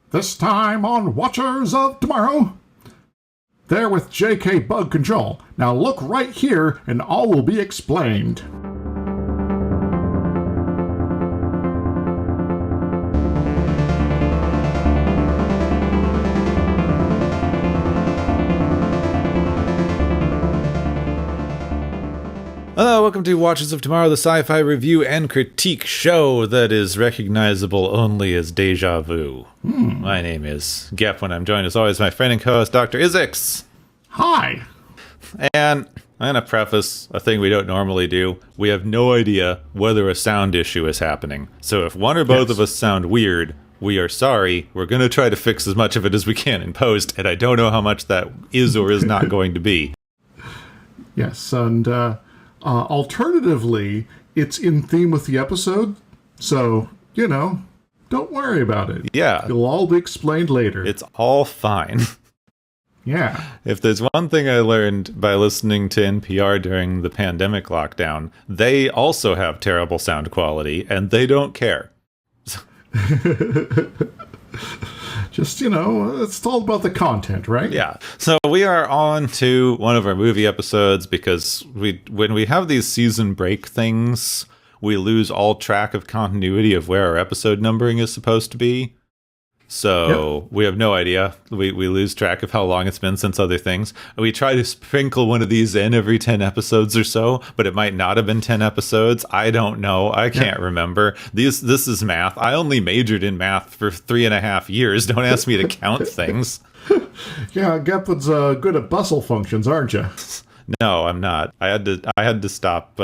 This time on Watchers of Tomorrow. There with JK Bug Control. Now look right here and all will be explained. Hello, welcome to Watchers of Tomorrow, the sci-fi review and critique show that is recognizable only as Deja Vu. My name is Gep, and I'm joined as always by my friend and co-host, Dr. Izix. Hi. And I'm going to preface a thing we don't normally do. We have no idea whether a sound issue is happening. So if one or both of us sound weird, we are sorry. We're going to try to fix as much of it as we can in post, and I don't know how much that is or is not going to be. Yes, and alternatively, it's in theme with the episode, so, don't worry about it. Yeah. It'll all be explained later. It's all fine. Yeah. If there's one thing I learned by listening to NPR during the pandemic lockdown, they also have terrible sound quality, and they don't care. Just, it's all about the content, right? Yeah. So we are on to one of our movie episodes because when we have these season break things, we lose all track of continuity of where our episode numbering is supposed to be. So We have no idea. We lose track of how long it's been since other things. We try to sprinkle one of these in every 10 episodes or so, but it might not have been 10 episodes. I don't know. I can't remember. This is math. I only majored in math for 3.5 years. Don't ask me to count things. Yeah, Geplin's good at bustle functions, aren't you? No, I'm not. I had to stop.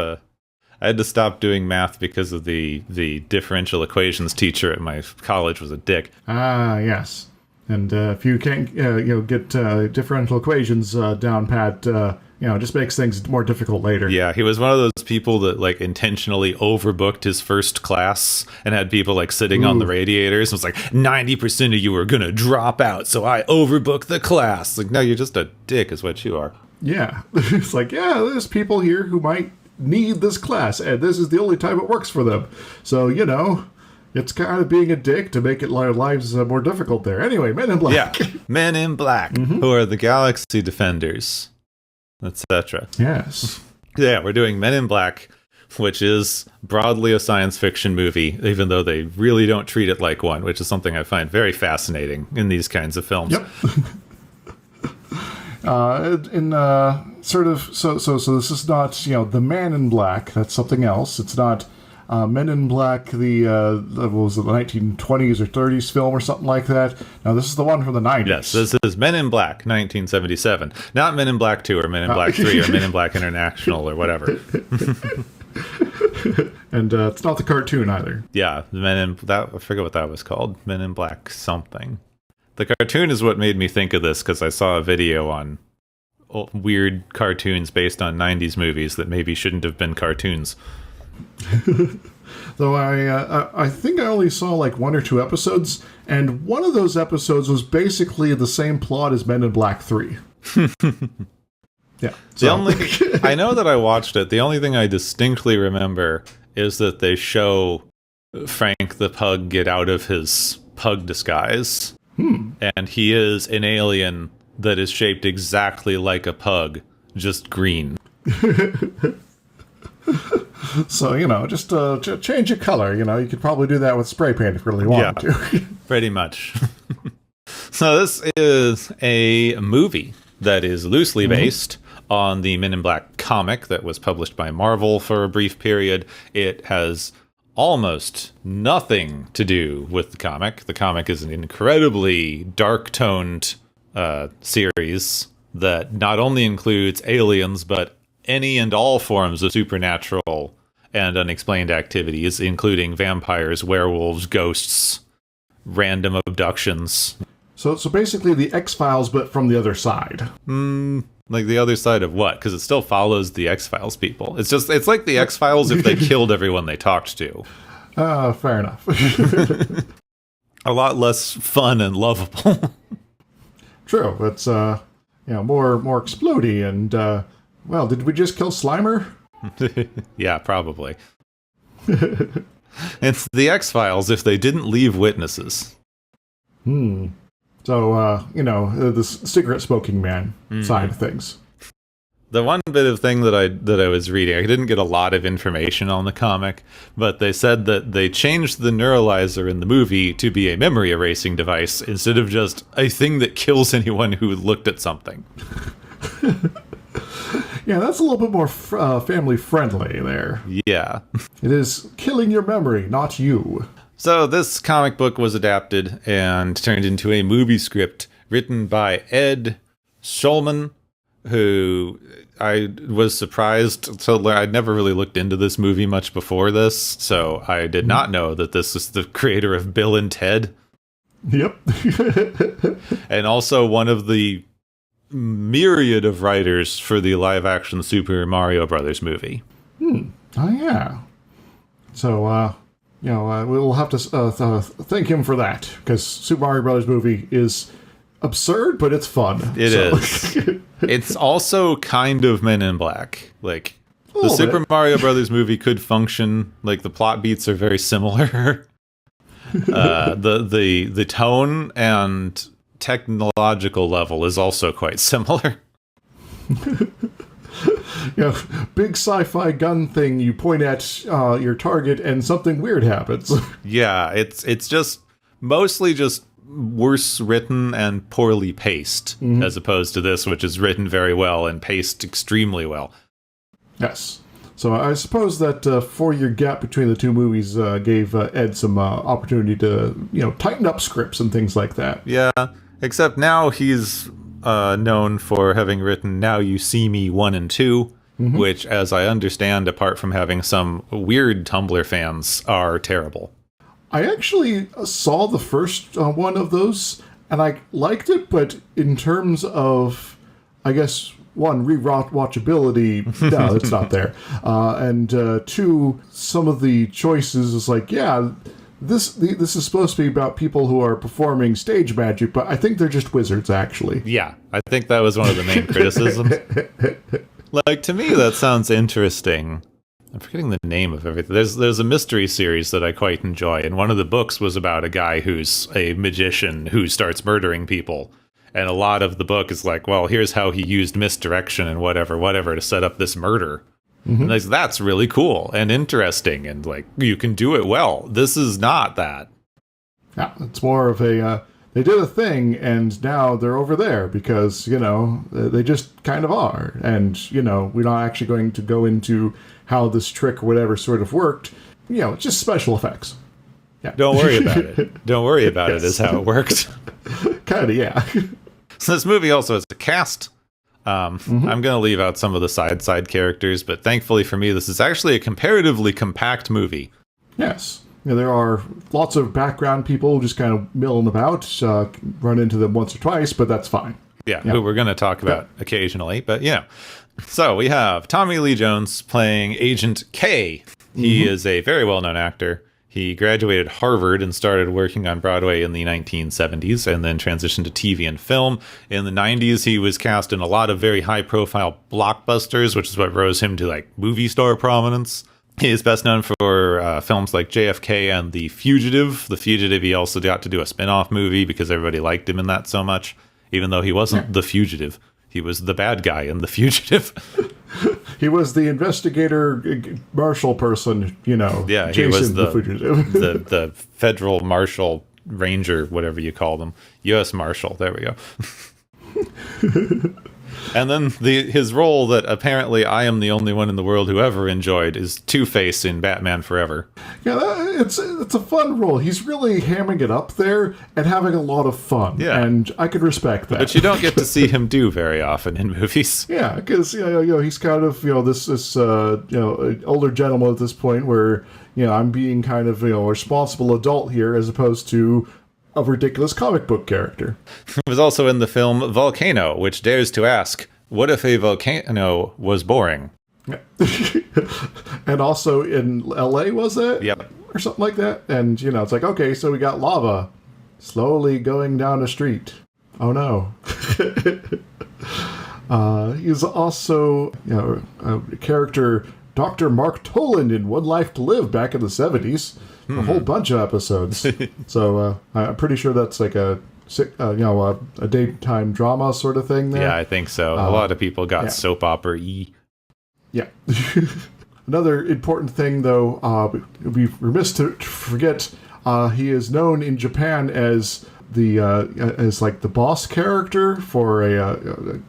I had to stop doing math because of the differential equations teacher at my college was a dick. Ah, yes. And if you can't, get differential equations down pat, just makes things more difficult later. Yeah, he was one of those people that intentionally overbooked his first class and had people sitting on the radiators. It was 90% of you are gonna drop out, so I overbooked the class. No, you're just a dick, is what you are. Yeah, it's there's people here who might need this class, and this is the only time it works for them. So, it's kind of being a dick to make our lives more difficult there. Anyway, Men in Black. Yeah, Men in Black, who are the Galaxy Defenders, etc. Yes. Yeah, we're doing Men in Black, which is broadly a science fiction movie, even though they really don't treat it like one, which is something I find very fascinating in these kinds of films. Yep. So this is not, the Man in Black. That's something else. It's not Men in Black, the 1920s or 30s film or something like that. Now, this is the one from the 90s. Yes, this is Men in Black, 1977. Not Men in Black 2 or Men in Black 3 or Men in Black International or whatever. And it's not the cartoon either. Yeah, I forget what that was called. Men in Black something. The cartoon is what made me think of this, because I saw a video on weird cartoons based on 90s movies that maybe shouldn't have been cartoons. Though I think I only saw one or two episodes, and one of those episodes was basically the same plot as Men in Black 3. Yeah. I know that I watched it. The only thing I distinctly remember is that they show Frank the Pug get out of his pug disguise. And he is an alien that is shaped exactly like a pug, just green. So, just change your color. You could probably do that with spray paint if you really wanted to. Pretty much. So this is a movie that is loosely based on the Men in Black comic that was published by Marvel for a brief period. It has almost nothing to do with the comic. The comic is an incredibly dark-toned series that not only includes aliens, but any and all forms of supernatural and unexplained activities, including vampires, werewolves, ghosts, random abductions. So basically the X-Files, but from the other side. Like the other side of what? Because it still follows the X-Files people. It's like the X-Files if they killed everyone they talked to. Fair enough. A lot less fun and lovable. True. It's more explodey and did we just kill Slimer? Yeah, probably. It's the X-Files if they didn't leave witnesses. So, the cigarette smoking man side of things. The one bit of thing that I was reading, I didn't get a lot of information on the comic, but they said that they changed the neuralizer in the movie to be a memory erasing device instead of just a thing that kills anyone who looked at something. Yeah, that's a little bit more family friendly there. Yeah. It is killing your memory, not you. So this comic book was adapted and turned into a movie script written by Ed Schulman, who I was surprised to learn. I'd never really looked into this movie much before this, so I did not know that this is the creator of Bill and Ted. Yep. And also one of the myriad of writers for the live-action Super Mario Brothers movie. Oh, yeah. So, we'll have to thank him for that, because Super Mario Brothers movie is absurd, but it's fun. It is. It's also kind of Men in Black. Like, the Super Mario Brothers movie could function. Like, the plot beats are very similar. The tone and technological level is also quite similar. Big sci-fi gun thing, you point at your target and something weird happens. Yeah, it's just mostly just worse written and poorly paced, as opposed to this, which is written very well and paced extremely well. Yes. So I suppose that 4-year gap between the two movies gave Ed some opportunity to, tighten up scripts and things like that. Yeah, except now he's known for having written Now You See Me 1 and 2, which, as I understand, apart from having some weird Tumblr fans, are terrible. I actually saw the first one of those, and I liked it, but in terms of, I guess, one, rewatchability, no, it's not there. And two, some of the choices is like, yeah, this is supposed to be about people who are performing stage magic, but I think they're just wizards, actually. Yeah, I think that was one of the main criticisms. Like, to me, that sounds interesting. I'm forgetting the name of everything. There's a mystery series that I quite enjoy, and one of the books was about a guy who's a magician who starts murdering people. And a lot of the book is like, well, here's how he used misdirection and whatever to set up this murder. And that's really cool and interesting, and like, you can do it well. This is not that. Yeah, it's more of a, they did a thing, and now they're over there because, they just kind of are. And, we're not actually going to go into how this trick or whatever sort of worked. It's just special effects. Yeah. Don't worry about it. Don't worry about it is how it works. Kind of, yeah. So this movie also has a cast. I'm going to leave out some of the side characters, but thankfully for me, this is actually a comparatively compact movie. Yes. There are lots of background people just kind of milling about, run into them once or twice, but that's fine. Yeah, who we're going to talk about occasionally, but So we have Tommy Lee Jones playing Agent K. He is a very well-known actor. He graduated Harvard and started working on Broadway in the 1970s and then transitioned to TV and film. In the 90s, he was cast in a lot of very high-profile blockbusters, which is what rose him to like movie star prominence. He is best known for films like JFK and The Fugitive. The Fugitive, he also got to do a spin-off movie because everybody liked him in that so much, even though he wasn't the fugitive. He was the bad guy in The Fugitive. He was the investigator, marshal person, Yeah, he was the fugitive. the federal marshal ranger, whatever you call them. U.S. Marshal, there we go. And then his role that apparently I am the only one in the world who ever enjoyed is Two-Face in Batman Forever. Yeah, it's a fun role. He's really hamming it up there and having a lot of fun. Yeah. And I could respect that. But you don't get to see him do very often in movies. Yeah, because he's kind of this older gentleman at this point where I'm being kind of a responsible adult here as opposed to a ridiculous comic book character. He was also in the film Volcano, which dares to ask, what if a volcano was boring? Yeah. And also in LA, was it? Yep. Or something like that. And, it's like, okay, so we got lava slowly going down a street. Oh, no. He's also a character, Dr. Mark Toland in One Life to Live back in the 70s. a whole bunch of episodes. So I'm pretty sure that's like a daytime drama sort of thing there. Yeah, I think so. A lot of people got soap opera-y. Yeah. Another important thing, though, we'd be remiss to forget, he is known in Japan as the boss character for a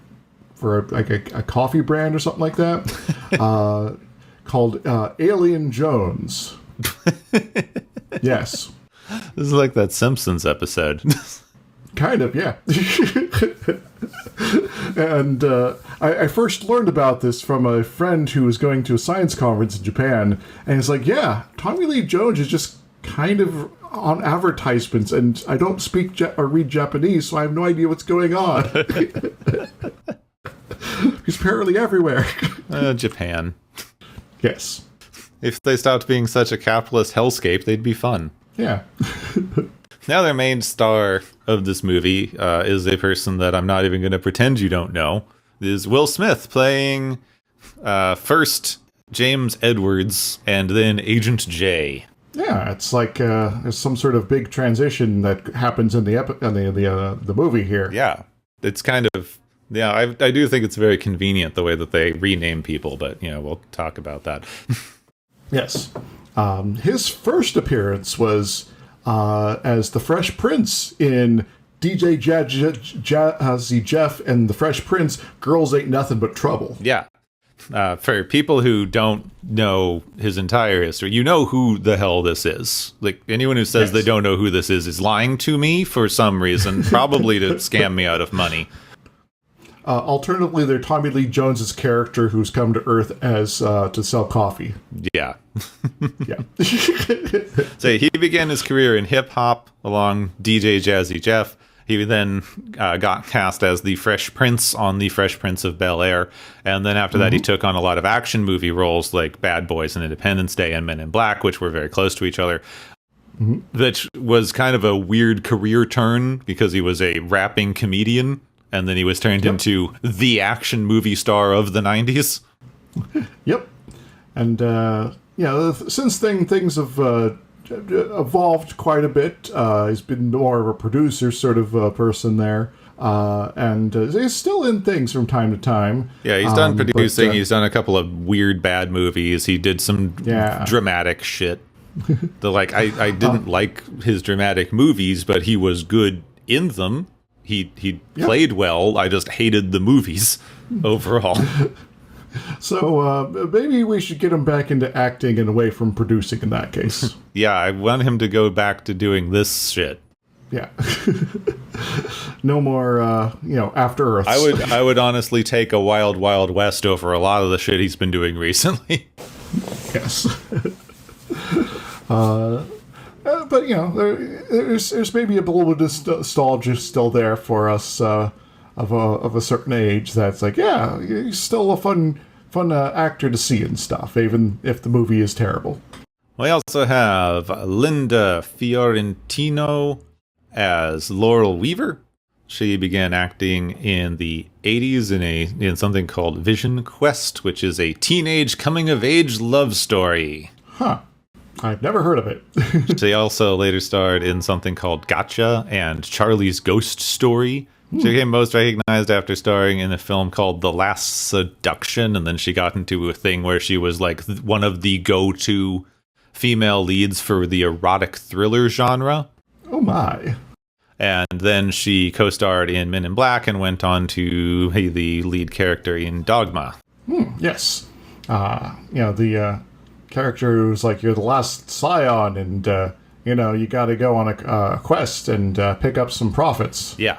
coffee brand or something like that, called Alien Jones. Yes. This is like that Simpsons episode. Kind of, yeah. And I first learned about this from a friend who was going to a science conference in Japan, and he's like, yeah, Tommy Lee Jones is just kind of on advertisements, and I don't speak or read Japanese, so I have no idea what's going on. He's apparently everywhere. Japan. Yes. If they stopped being such a capitalist hellscape, they'd be fun. Yeah. Now their main star of this movie is a person that I'm not even going to pretend you don't know. Is Will Smith playing first James Edwards and then Agent J. Yeah, it's like there's some sort of big transition that happens in the movie here. Yeah, it's kind of I do think it's very convenient the way that they rename people, but we'll talk about that. Yes, his first appearance was as the Fresh Prince in DJ Jazzy Jeff and the Fresh Prince. Girls Ain't Nothing But Trouble. Yeah. For people who don't know his entire history, you know who the hell this is. Like, anyone who says they don't know who this is lying to me for some reason, probably to scam me out of money. Alternatively, they're Tommy Lee Jones's character who's come to Earth as to sell coffee. Yeah. Yeah. So he began his career in hip-hop along DJ Jazzy Jeff. He then got cast as the Fresh Prince on The Fresh Prince of Bel-Air. And then after that, he took on a lot of action movie roles like Bad Boys and Independence Day and Men in Black, which were very close to each other. Which was kind of a weird career turn because he was a rapping comedian. And then he was turned into the action movie star of the 90s. Yep. And, since things have evolved quite a bit. He's been more of a producer sort of person there. And he's still in things from time to time. Yeah, he's done producing. He's done a couple of weird, bad movies. He did some dramatic shit. I didn't like his dramatic movies, but he was good in them. He played well. I just hated the movies overall. So maybe we should get him back into acting and away from producing in that case. Yeah, I want him to go back to doing this shit. Yeah. No more, After Earths. I would honestly take a Wild Wild West over a lot of the shit he's been doing recently. Yes. But there's maybe a little bit of nostalgia still there for us of a certain age. That's like, yeah, he's still a fun actor to see and stuff, even if the movie is terrible. We also have Linda Fiorentino as Laurel Weaver. She began acting in the 80s in something called Vision Quest, which is a teenage coming-of-age love story. Huh. I've never heard of it. She also later starred in something called Gotcha and Charlie's Ghost Story. She became most recognized after starring in a film called The Last Seduction, and then she got into a thing where she was like one of the go-to female leads for the erotic thriller genre. Oh my. And then she co-starred in Men in Black and went on to be the lead character in Dogma. Yes. The character who's like, you're the last scion, and you got to go on a quest and pick up some profits. Yeah.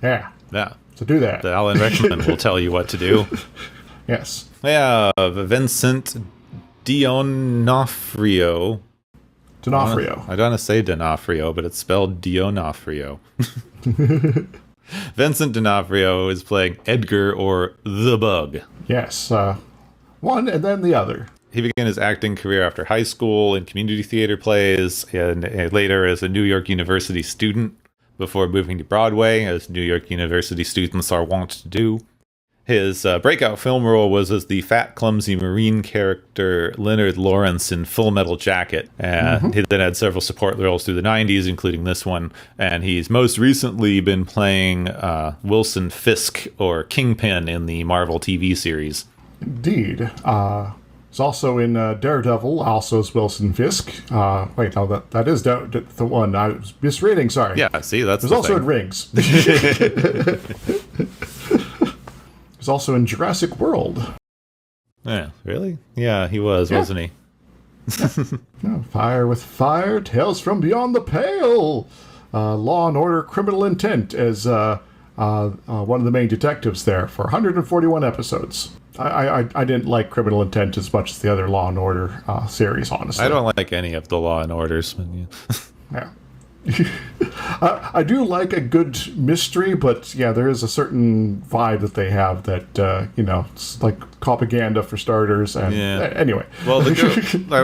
To do that, Alan Rickman will tell you what to do. Yes. We have Vincent D'Onofrio. I don't want to say D'Onofrio, but it's spelled D'Onofrio. Vincent D'Onofrio is playing Edgar, or the Bug. Yes. One and then the other. He began his acting career after high school in community theater plays and later as a New York University student before moving to Broadway, as New York University students are wont to do. His breakout film role was as the fat, clumsy Marine character Leonard Lawrence in Full Metal Jacket. And he then had several support roles through the 90s, including this one. And he's most recently been playing Wilson Fisk, or Kingpin, in the Marvel TV series. Indeed. He's also in Daredevil, also as Wilson Fisk. Wait, no, that is the one. I was misreading, sorry. Yeah, see, that's He's also in Rings. He's also in Jurassic World. Yeah, really? Yeah, he was, wasn't he? Fire with Fire, Tales from Beyond the Pale, Law and Order Criminal Intent as one of the main detectives there for 141 episodes. I didn't like Criminal Intent as much as the other Law and Order series, honestly. I don't like any of the Law and Orders. But Yeah. I do like a good mystery, but yeah, there is a certain vibe that they have that, it's like propaganda for starters. And anyway. Well,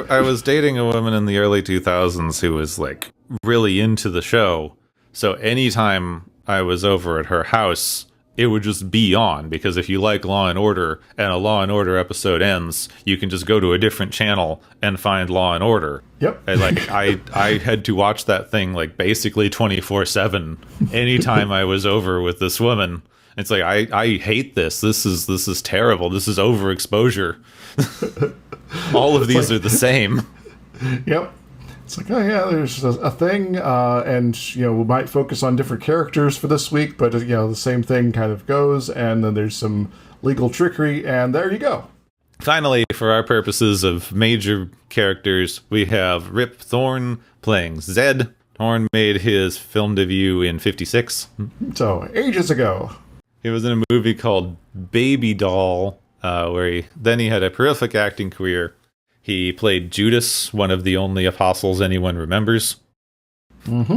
I was dating a woman in the early 2000s who was like really into the show. So anytime I was over at her house, it would just be on, because if you like Law and Order and a Law and Order episode ends, you can just go to a different channel and find Law and Order. Yep. And I had to watch that thing like basically 24/7 anytime I was over with this woman. It's like I hate this. This is terrible. This is overexposure. All of these are the same. Yep. It's like, oh yeah, there's a thing, and we might focus on different characters for this week, but the same thing kind of goes, and then there's some legal trickery, and there you go. Finally, for our purposes of major characters, we have Rip Thorne playing Zed. Thorne made his film debut in '56. So, ages ago. He was in a movie called Baby Doll, where he had a prolific acting career. He played Judas, one of the only apostles anyone remembers, in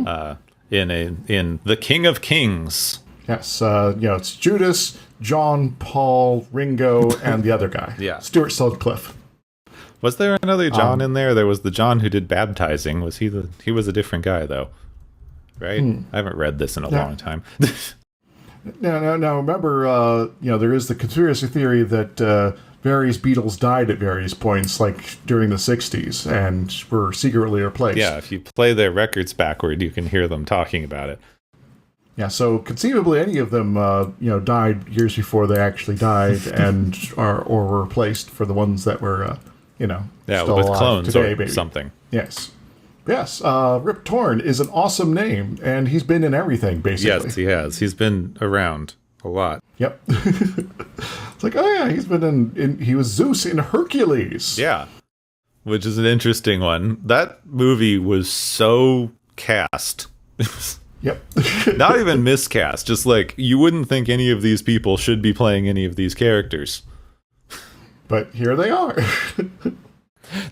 The King of Kings. Yes, it's Judas, John, Paul, Ringo, and the other guy. Yeah. Stuart Sutcliffe. Was there another John in there? There was the John who did baptizing. Was he he was a different guy, though, right? I haven't read this in a long time. Now, remember, there is the conspiracy theory that various Beatles died at various points, like during the 60s, and were secretly replaced. Yeah, if you play their records backward, you can hear them talking about it. Yeah, so conceivably any of them, died years before they actually died, and or were replaced for the ones that were, still with alive clones today, or maybe. something. Yes. Rip Torn is an awesome name, and he's been in everything, basically. Yes, he has. He's been around a lot. Yep. It's like, oh yeah, he's been he was Zeus in Hercules. Yeah, which is an interesting one. That movie was so cast. Yep. Not even miscast, just like you wouldn't think any of these people should be playing any of these characters. But here they are.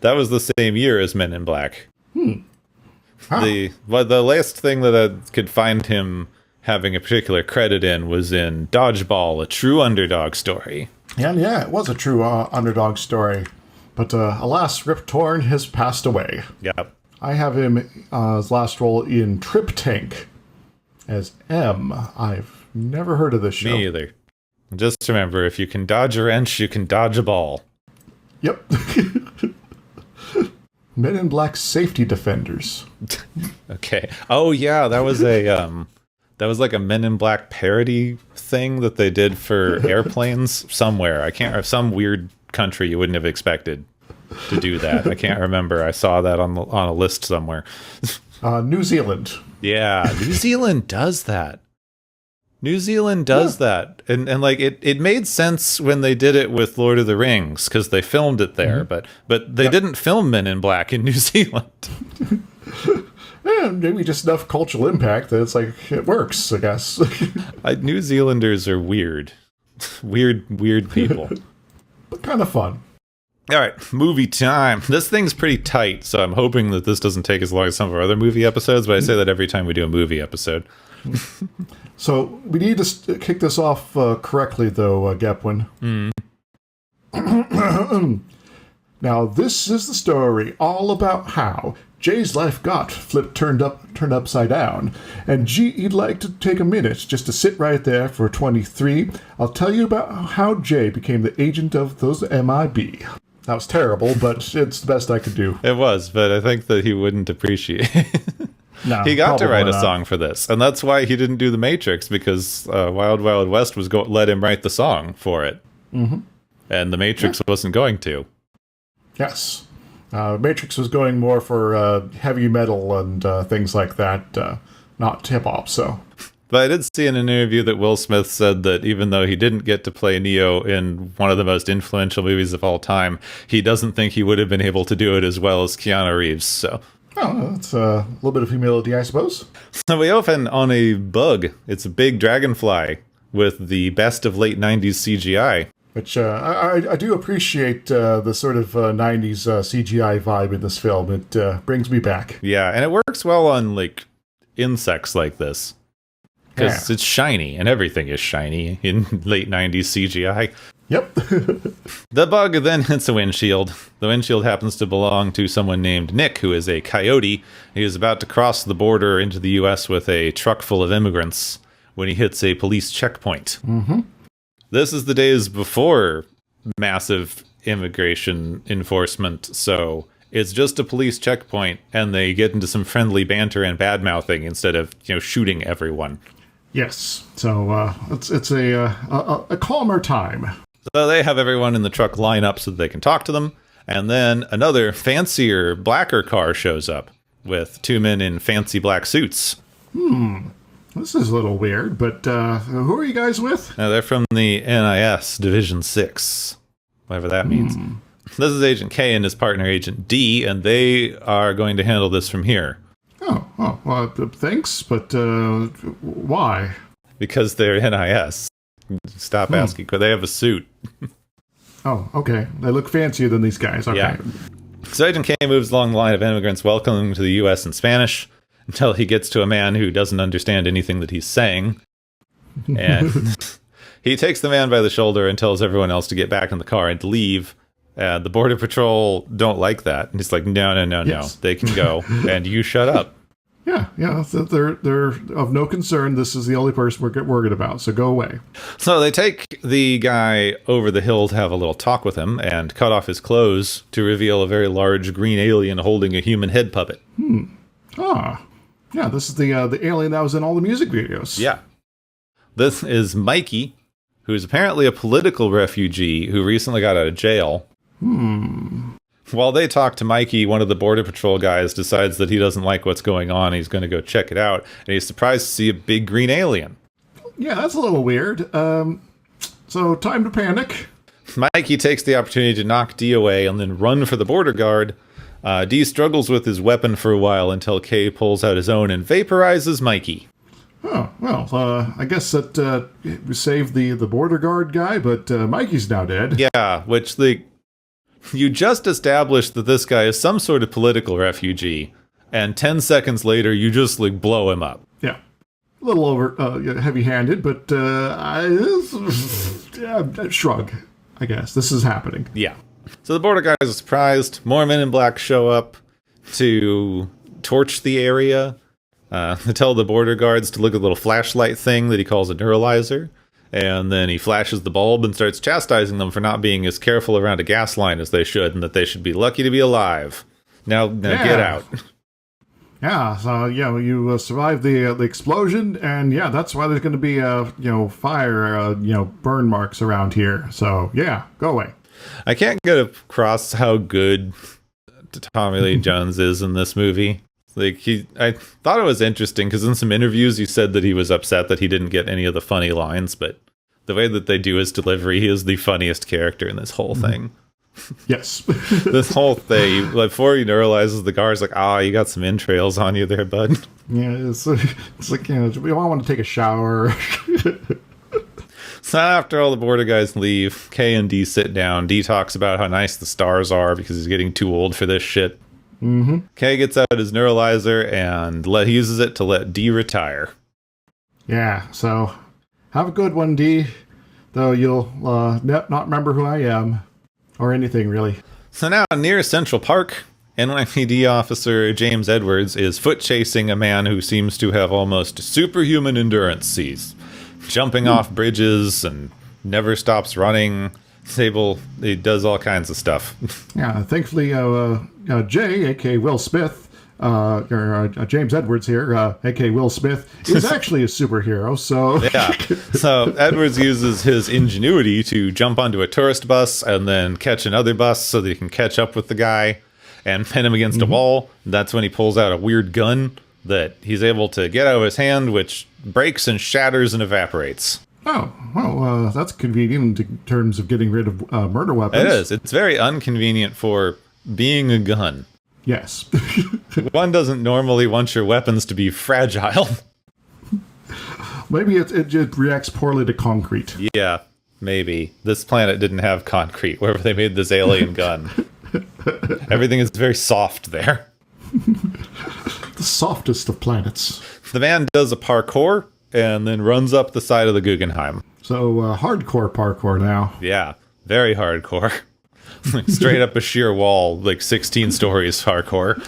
That was the same year as Men in Black. Huh. The last thing that I could find him having a particular credit in was in Dodgeball, a true underdog story. And yeah, it was a true underdog story. But alas, Rip Torn has passed away. Yep. I have him, his last role in Trip Tank as M. I've never heard of this show. Me either. Just remember, if you can dodge a wrench, you can dodge a ball. Yep. Men in Black Safety Defenders. Okay. Oh yeah, that was like a Men in Black parody thing that they did for airplanes somewhere. Some weird country you wouldn't have expected to do that. I can't remember. I saw that on a list somewhere. New Zealand. Yeah, New Zealand does that. New Zealand does that. And like it made sense when they did it with Lord of the Rings because they filmed it there, but they didn't film Men in Black in New Zealand. Yeah, maybe just enough cultural impact that it's like it works, I guess. New Zealanders are weird. Weird people. But kind of fun. All right, movie time. This thing's pretty tight, so I'm hoping that this doesn't take as long as some of our other movie episodes, but I say that every time we do a movie episode. So we need to kick this off correctly, though, Gepwin. Now, this is the story all about how Jay's life got turned upside down. And G, you'd like to take a minute just to sit right there for 23. I'll tell you about how Jay became the agent of those MIB. That was terrible, but it's the best I could do. It was, but I think that he wouldn't appreciate it. No, he got to write a not. song for this, and that's why he didn't do The Matrix, because Wild Wild West was let him write the song for it. Mm-hmm. And The Matrix wasn't going to. Yes. Matrix was going more for heavy metal and things like that, not hip-hop, so... But I did see in an interview that Will Smith said that even though he didn't get to play Neo in one of the most influential movies of all time, he doesn't think he would have been able to do it as well as Keanu Reeves, so... Oh, that's a little bit of humility, I suppose. So we open on a bug. It's a big dragonfly with the best of late 90s CGI. Which I do appreciate the sort of 90s CGI vibe in this film. It brings me back. Yeah, and it works well on, like, insects like this. Because it's shiny, and everything is shiny in late 90s CGI. Yep. The bug then hits a windshield. The windshield happens to belong to someone named Nick, who is a coyote. He is about to cross the border into the U.S. with a truck full of immigrants when he hits a police checkpoint. Mm-hmm. This is the days before massive immigration enforcement, so it's just a police checkpoint, and they get into some friendly banter and bad-mouthing instead of, shooting everyone. Yes, so it's a calmer time. So they have everyone in the truck line up so that they can talk to them, and then another fancier, blacker car shows up with two men in fancy black suits. This is a little weird, but who are you guys with? Now, they're from the NIS Division 6, whatever that means. This is Agent K and his partner, Agent D, and they are going to handle this from here. Well, thanks, but why? Because they're NIS. Stop asking, because they have a suit. Oh, okay. They look fancier than these guys. Okay. Yeah. So Agent K moves along the line of immigrants welcoming to the U.S. in Spanish until he gets to a man who doesn't understand anything that he's saying. And he takes the man by the shoulder and tells everyone else to get back in the car and to leave. The Border Patrol don't like that. And he's like, no. Yes. They can go, and you shut up. Yeah, they're of no concern. This is the only person we're worried about, so go away. So they take the guy over the hill to have a little talk with him and cut off his clothes to reveal a very large green alien holding a human head puppet. Yeah, this is the alien that was in all the music videos. Yeah. This is Mikey, who's apparently a political refugee who recently got out of jail. While they talk to Mikey, one of the Border Patrol guys decides that he doesn't like what's going on. He's going to go check it out, and he's surprised to see a big green alien. Yeah, that's a little weird. So time to panic. Mikey takes the opportunity to knock D away and then run for the border guard. D struggles with his weapon for a while until K pulls out his own and vaporizes Mikey. Oh, well, I guess that we saved the border guard guy, but Mikey's now dead. Yeah, which you just established that this guy is some sort of political refugee, and 10 seconds later, you just, blow him up. Yeah. A little over heavy-handed, but shrug, I guess. This is happening. Yeah. So the border guys are surprised. More men in black show up to torch the area. They tell the border guards to look at a little flashlight thing that he calls a neuralizer. And then he flashes the bulb and starts chastising them for not being as careful around a gas line as they should, and that they should be lucky to be alive. Now get out. Yeah, so you survived the explosion, and that's why there's going to be fire burn marks around here. So go away. I can't get across how good Tommy Lee Jones is in this movie. I thought it was interesting because in some interviews he said that he was upset that he didn't get any of the funny lines, but the way that they do his delivery, he is the funniest character in this whole thing. Yes. This whole thing, before he neuralizes the guards, you got some entrails on you there, bud. Yeah, it's like, we all want to take a shower. So after all the border guys leave, K and D sit down. D talks about how nice the stars are because he's getting too old for this shit. K gets out his neuralizer and he uses it to let D retire. Yeah, so have a good one, D. Though you'll not remember who I am. Or anything, really. So now near Central Park, NYPD officer James Edwards is foot chasing a man who seems to have almost superhuman endurance. He's jumping off bridges and never stops running. He does all kinds of stuff. Yeah, thankfully, Jay, a.k.a. Will Smith, James Edwards here, a.k.a. Will Smith, is actually a superhero, so... Yeah. So Edwards uses his ingenuity to jump onto a tourist bus and then catch another bus so that he can catch up with the guy and pin him against a wall. That's when he pulls out a weird gun that he's able to get out of his hand, which breaks and shatters and evaporates. Oh, well, that's convenient in terms of getting rid of murder weapons. It is. It's very inconvenient for being a gun. Yes. One doesn't normally want your weapons to be fragile. Maybe it reacts poorly to concrete. Yeah, maybe. This planet didn't have concrete wherever they made this alien gun. Everything is very soft there. The softest of planets. The man does a parkour and then runs up the side of the Guggenheim. So, hardcore parkour now. Yeah, very hardcore. Straight up a sheer wall, like 16 stories hardcore.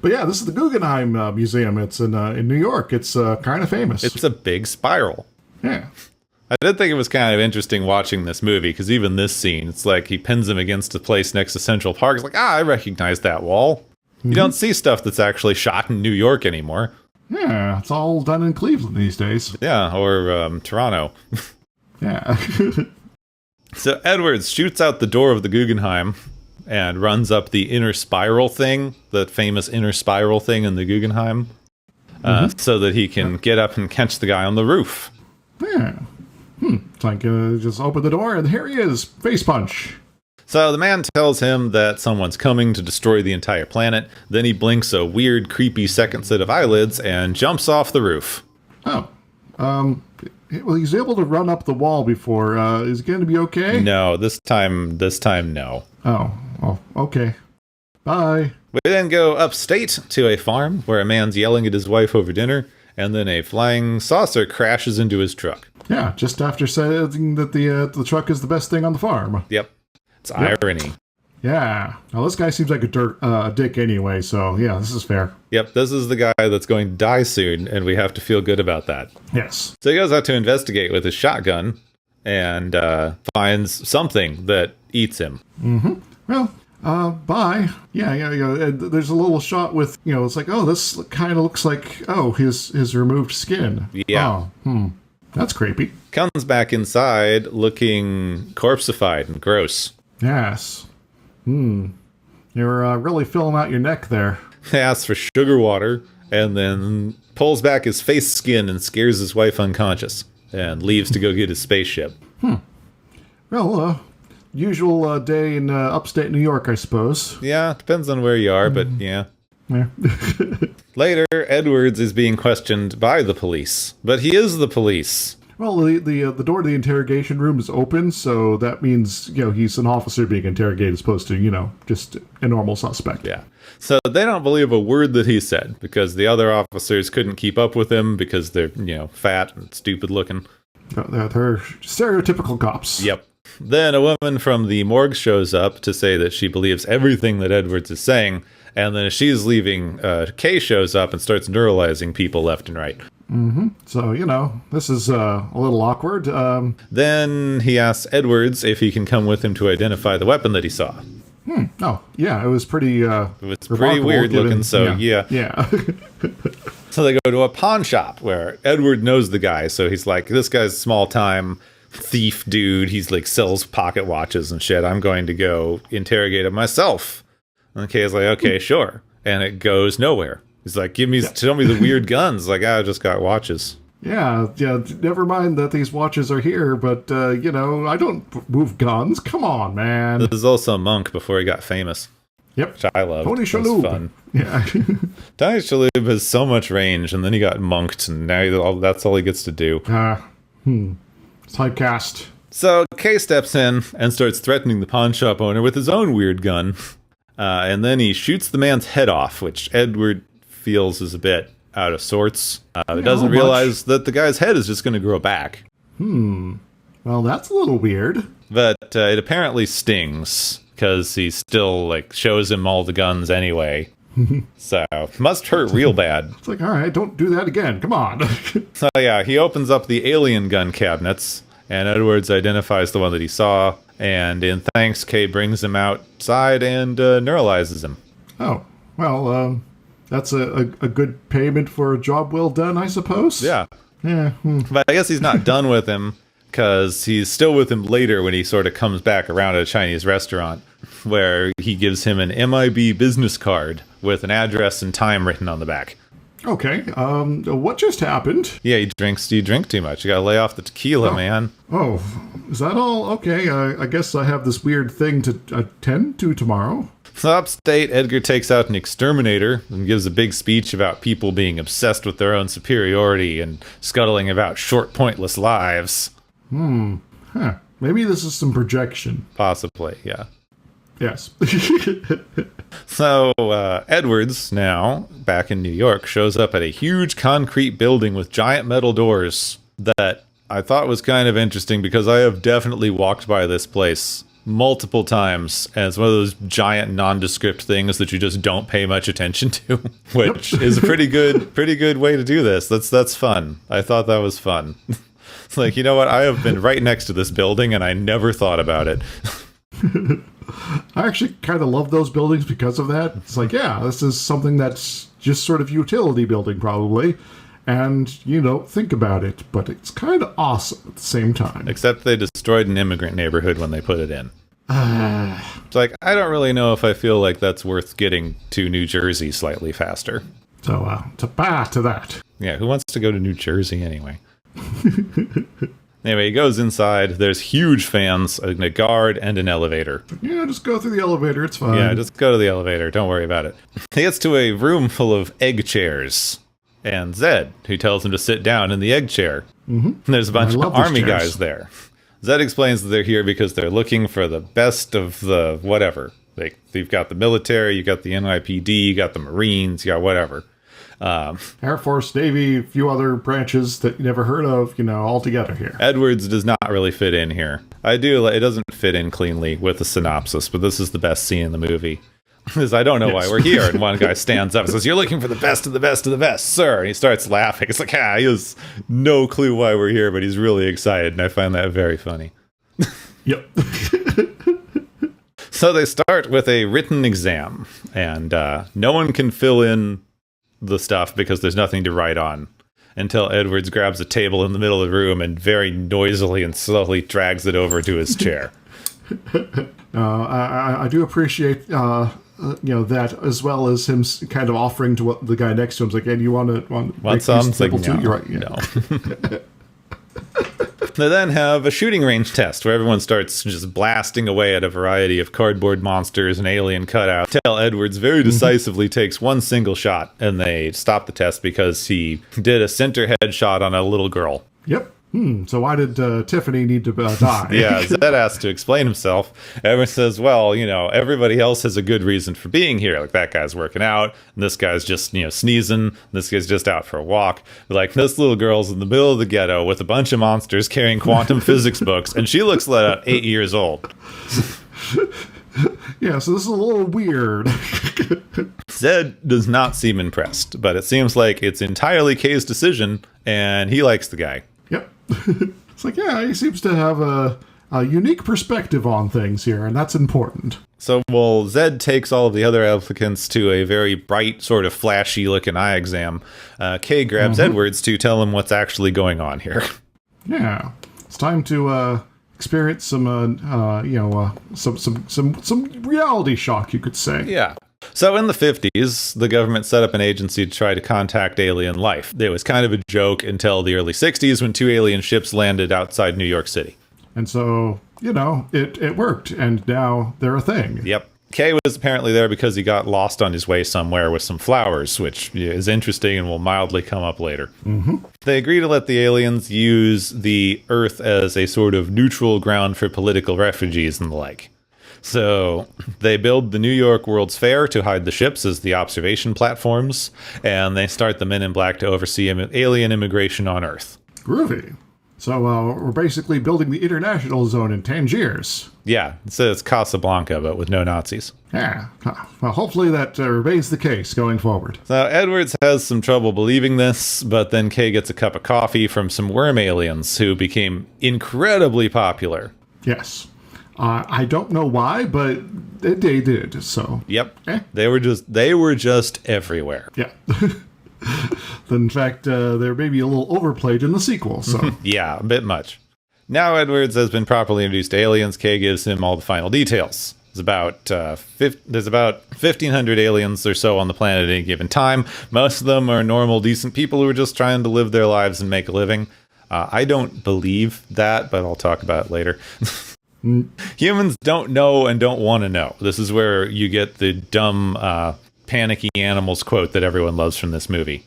But yeah, this is the Guggenheim Museum. It's in New York. It's kind of famous. It's a big spiral. Yeah. I did think it was kind of interesting watching this movie, because even this scene, it's like he pins him against a place next to Central Park. It's like, I recognize that wall. You don't see stuff that's actually shot in New York anymore. Yeah, it's all done in Cleveland these days. Yeah, or Toronto. Yeah. So Edwards shoots out the door of the Guggenheim and runs up the inner spiral thing, the famous inner spiral thing in the Guggenheim, so that he can get up and catch the guy on the roof. Yeah. It's like, just open the door and here he is. Face punch. So the man tells him that someone's coming to destroy the entire planet. Then he blinks a weird, creepy second set of eyelids and jumps off the roof. Oh. Well, he's able to run up the wall before. Is it going to be okay? No, this time, no. Oh, well, okay. Bye. We then go upstate to a farm where a man's yelling at his wife over dinner, and then a flying saucer crashes into his truck. Yeah, just after saying that the truck is the best thing on the farm. Yep. It's irony. Yeah. Well, this guy seems like a dick anyway, so yeah, this is fair. Yep, this is the guy that's going to die soon, and we have to feel good about that. Yes. So he goes out to investigate with his shotgun and finds something that eats him. Mm-hmm. Well, bye. Yeah. There's a little shot with, it's like, oh, this kind of looks like, his removed skin. Yeah. Oh, that's creepy. Comes back inside looking corpseified and gross. Yes. You're really filling out your neck there. He asks for sugar water and then pulls back his face skin and scares his wife unconscious and leaves to go get his spaceship. Well, usual day in upstate New York, I suppose. Yeah, depends on where you are, but yeah. Yeah. Later, Edwards is being questioned by the police, but he is the police. Well, the door to the interrogation room is open, so that means, he's an officer being interrogated as opposed to, just a normal suspect. Yeah. So they don't believe a word that he said because the other officers couldn't keep up with him because they're, fat and stupid looking. They're stereotypical cops. Yep. Then a woman from the morgue shows up to say that she believes everything that Edwards is saying, and then as she's leaving, Kay shows up and starts neuralizing people left and right. Mm-hmm. So, this is a little awkward. Then he asks Edwards if he can come with him to identify the weapon that he saw. Oh, yeah, it was pretty It was pretty weird looking, so yeah. Yeah. So they go to a pawn shop where Edward knows the guy, so he's like, this guy's a small-time thief dude. He's like, sells pocket watches and shit. I'm going to go interrogate him myself. And Kay's like, okay, sure. And it goes nowhere. He's like, show me the weird guns. Like, I just got watches. Yeah, never mind that these watches are here, but, I don't move guns. Come on, man. This is also Monk before he got famous. Yep. Which I love. Tony Shalhoub. Shalhoub. Fun. Yeah. Tony Shalhoub has so much range, and then he got monked, and now that's all he gets to do. Typecast. So Kay steps in and starts threatening the pawn shop owner with his own weird gun. And then he shoots the man's head off, which Edward feels is a bit out of sorts. He doesn't realize that the guy's head is just going to grow back. Well, Well, that's a little weird. But it apparently stings because he still like shows him all the guns anyway. So must hurt real bad. It's like, all right, don't do that again. Come on. So yeah, he opens up the alien gun cabinets, and Edwards identifies the one that he saw. And in thanks, Kay brings him outside and neuralizes him. Oh, well, that's a good payment for a job well done, I suppose. Yeah. Yeah. But I guess he's not done with him, because he's still with him later when he sort of comes back around at a Chinese restaurant, where he gives him an MIB business card with an address and time written on the back. Okay, what just happened? Yeah, you drink too much. You gotta lay off the tequila, man. Oh, is that all? Okay, I guess I have this weird thing to attend to tomorrow. So upstate, Edgar takes out an exterminator and gives a big speech about people being obsessed with their own superiority and scuttling about short, pointless lives. Huh. Maybe this is some projection. Possibly, yeah. Yes. So, Edwards, now, back in New York, shows up at a huge concrete building with giant metal doors that I thought was kind of interesting because I have definitely walked by this place multiple times, and it's one of those giant nondescript things that you just don't pay much attention to, which is a pretty good way to do this. That's fun. I thought that was fun. It's like, you know what? I have been right next to this building, and I never thought about it. I actually kind of love those buildings because of that. It's like, yeah, this is something that's just sort of utility building, probably. And you don't think about it, but it's kind of awesome at the same time. Except they destroyed an immigrant neighborhood when they put it in. It's like, I don't really know if I feel like that's worth getting to New Jersey slightly faster. So, to that. Yeah, who wants to go to New Jersey anyway? Anyway, he goes inside. There's huge fans, a guard, and an elevator. Yeah, just go through the elevator. It's fine. Yeah, just go to the elevator. Don't worry about it. He gets to a room full of egg chairs. And Zed, who tells him to sit down in the egg chair. Mm-hmm. And there's a bunch of army guys there. Zed explains that they're here because they're looking for the best of the whatever. Like, you've got the military, you got the NYPD, you got the Marines, you got whatever. Air Force, Navy, a few other branches that you never heard of, all together here. Edwards does not really fit in here. It doesn't fit in cleanly with the synopsis, but this is the best scene in the movie. Because I don't know why we're here. And one guy stands up and says, "You're looking for the best of the best of the best, sir." And he starts laughing. It's like, he has no clue why we're here, but he's really excited. And I find that very funny. Yep. So they start with a written exam. And no one can fill in the stuff because there's nothing to write on. Until Edwards grabs a table in the middle of the room and very noisily and slowly drags it over to his chair. I do appreciate that, as well as him kind of offering to the guy next to him. It's like, "Hey, do you want some?" Like, no, too? You're right. Yeah. No. They then have a shooting range test where everyone starts just blasting away at a variety of cardboard monsters and alien cutouts. Until Edwards very decisively takes one single shot, and they stop the test because he did a center headshot on a little girl. Yep. So why did Tiffany need to die? Yeah, Zed has to explain himself. Everyone says, well, everybody else has a good reason for being here. Like, that guy's working out, and this guy's just, sneezing, and this guy's just out for a walk. But, like, this little girl's in the middle of the ghetto with a bunch of monsters carrying quantum physics books, and she looks like 8 years old. Yeah, so this is a little weird. Zed does not seem impressed, but it seems like it's entirely Kay's decision, and he likes the guy. Yep. It's like, yeah, he seems to have a unique perspective on things here, and that's important. So, Zed takes all of the other applicants to a very bright, sort of flashy-looking eye exam. Kay grabs Edwards to tell him what's actually going on here. Yeah. It's time to experience some reality shock, you could say. Yeah. So in the 50s, the government set up an agency to try to contact alien life. It was kind of a joke until the early 60s when 2 alien ships landed outside New York City. And so, it worked, and now they're a thing. Yep. Kay was apparently there because he got lost on his way somewhere with some flowers, which is interesting and will mildly come up later. Mm-hmm. They agree to let the aliens use the Earth as a sort of neutral ground for political refugees and the like. So they build the New York World's Fair to hide the ships as the observation platforms, and they start the Men in Black to oversee alien immigration on Earth. Groovy. So we're basically building the international zone in Tangiers. Yeah, it says Casablanca, but with no Nazis. Yeah. Well, hopefully that remains the case going forward. So Edwards has some trouble believing this, but then Kay gets a cup of coffee from some worm aliens who became incredibly popular. Yes. I don't know why, but they did. So. Yep. They were just everywhere. Yeah. In fact, they're maybe a little overplayed in the sequel. So. Yeah, a bit much. Now Edwards has been properly introduced to aliens. Kay gives him all the final details. There's about 1,500 aliens or so on the planet at any given time. Most of them are normal, decent people who are just trying to live their lives and make a living. I don't believe that, but I'll talk about it later. Humans don't know and don't want to know. This is where you get the dumb, panicky animals quote that everyone loves from this movie.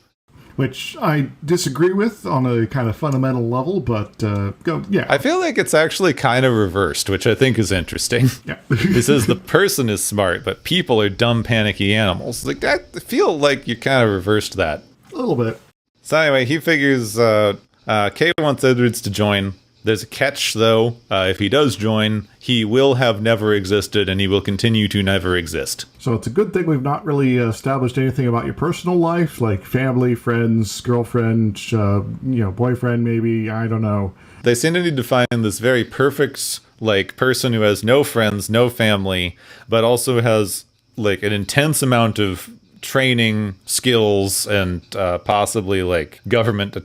Which I disagree with on a kind of fundamental level, but yeah. I feel like it's actually kind of reversed, which I think is interesting. Yeah. It says the person is smart, but people are dumb, panicky animals. Like, I feel like you kind of reversed that. A little bit. So anyway, he figures Kay wants Edwards to join. There's a catch, though. If he does join, he will have never existed, and he will continue to never exist. So it's a good thing we've not really established anything about your personal life, like family, friends, girlfriend, boyfriend, maybe. I don't know. They seem to need to find this very perfect, like, person who has no friends, no family, but also has, like, an intense amount of training, skills, and possibly, like, government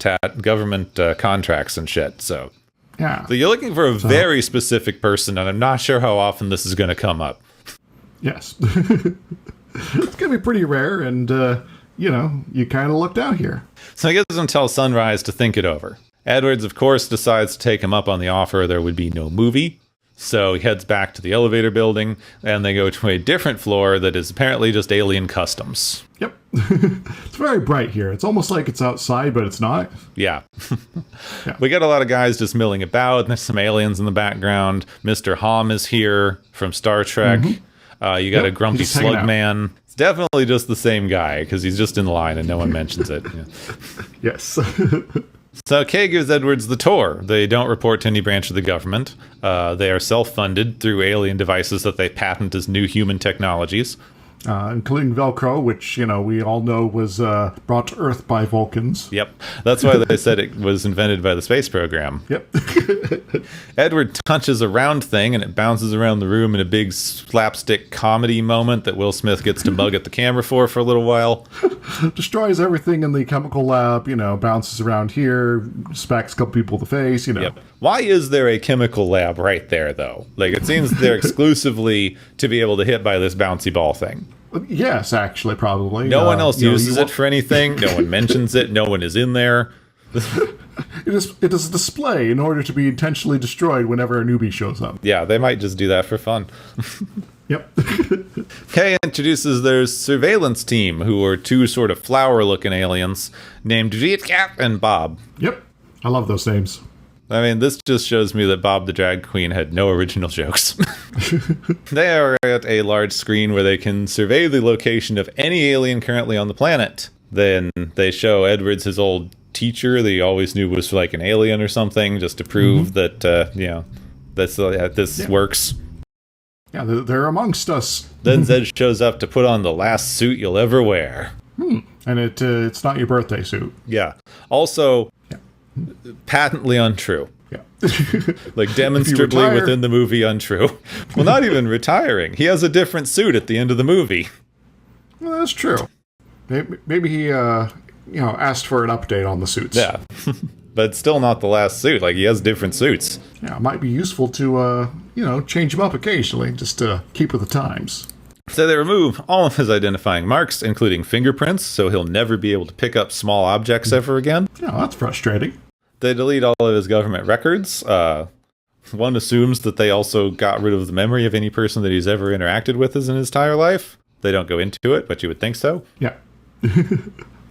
contracts and shit, so... Yeah. So you're looking for a very specific person, and I'm not sure how often this is going to come up. Yes. It's going to be pretty rare, and, you kind of lucked out here. So he gives him until sunrise to think it over. Edwards, of course, decides to take him up on the offer. There would be no movie. So he heads back to the elevator building, and they go to a different floor that is apparently just alien customs. Yep. It's very bright here. It's almost like it's outside, but it's not. Yeah. Yeah. We got a lot of guys just milling about, and there's some aliens in the background. Mr. Hom is here from Star Trek. Mm-hmm. You got a grumpy slug man. It's definitely just the same guy, because he's just in line and no one mentions it. Yeah. Yes. So Kay gives Edwards the tour. They don't report to any branch of the government. They are self-funded through alien devices that they patent as new human technologies. Including Velcro, which, we all know was brought to Earth by Vulcans. Yep. That's why they said it was invented by the space program. Yep. Edward touches a round thing, and it bounces around the room in a big slapstick comedy moment that Will Smith gets to bug at the camera for a little while. Destroys everything in the chemical lab, bounces around here, smacks a couple people in the face, Yep. Why is there a chemical lab right there, though? Like, it seems they're exclusively to be able to hit by this bouncy ball thing. Yes, actually, probably. No one else uses it for anything. No one mentions it. No one is in there. It is a display in order to be intentionally destroyed whenever a newbie shows up. Yeah, they might just do that for fun. Yep. Kay introduces their surveillance team, who are two sort of flower-looking aliens named Vietcap and Bob. Yep. I love those names. I mean, this just shows me that Bob the Drag Queen had no original jokes. They are at a large screen where they can survey the location of any alien currently on the planet. Then they show Edwards his old teacher that he always knew was like an alien or something, just to prove that, this works. Yeah, they're amongst us. Then Zed shows up to put on the last suit you'll ever wear. And it's not your birthday suit. Yeah. Also... Yeah. Patently untrue. Yeah. Like demonstrably within the movie untrue. Well, not even retiring. He has a different suit at the end of the movie. Well, that's true. Maybe he asked for an update on the suits. Yeah. But still not the last suit. Like, he has different suits. Yeah, it might be useful to change them up occasionally just to keep with the times. So they remove all of his identifying marks, including fingerprints, so he'll never be able to pick up small objects ever again. Yeah, that's frustrating. They delete all of his government records. One assumes that they also got rid of the memory of any person that he's ever interacted with in his entire life. They don't go into it, but you would think so. Yeah.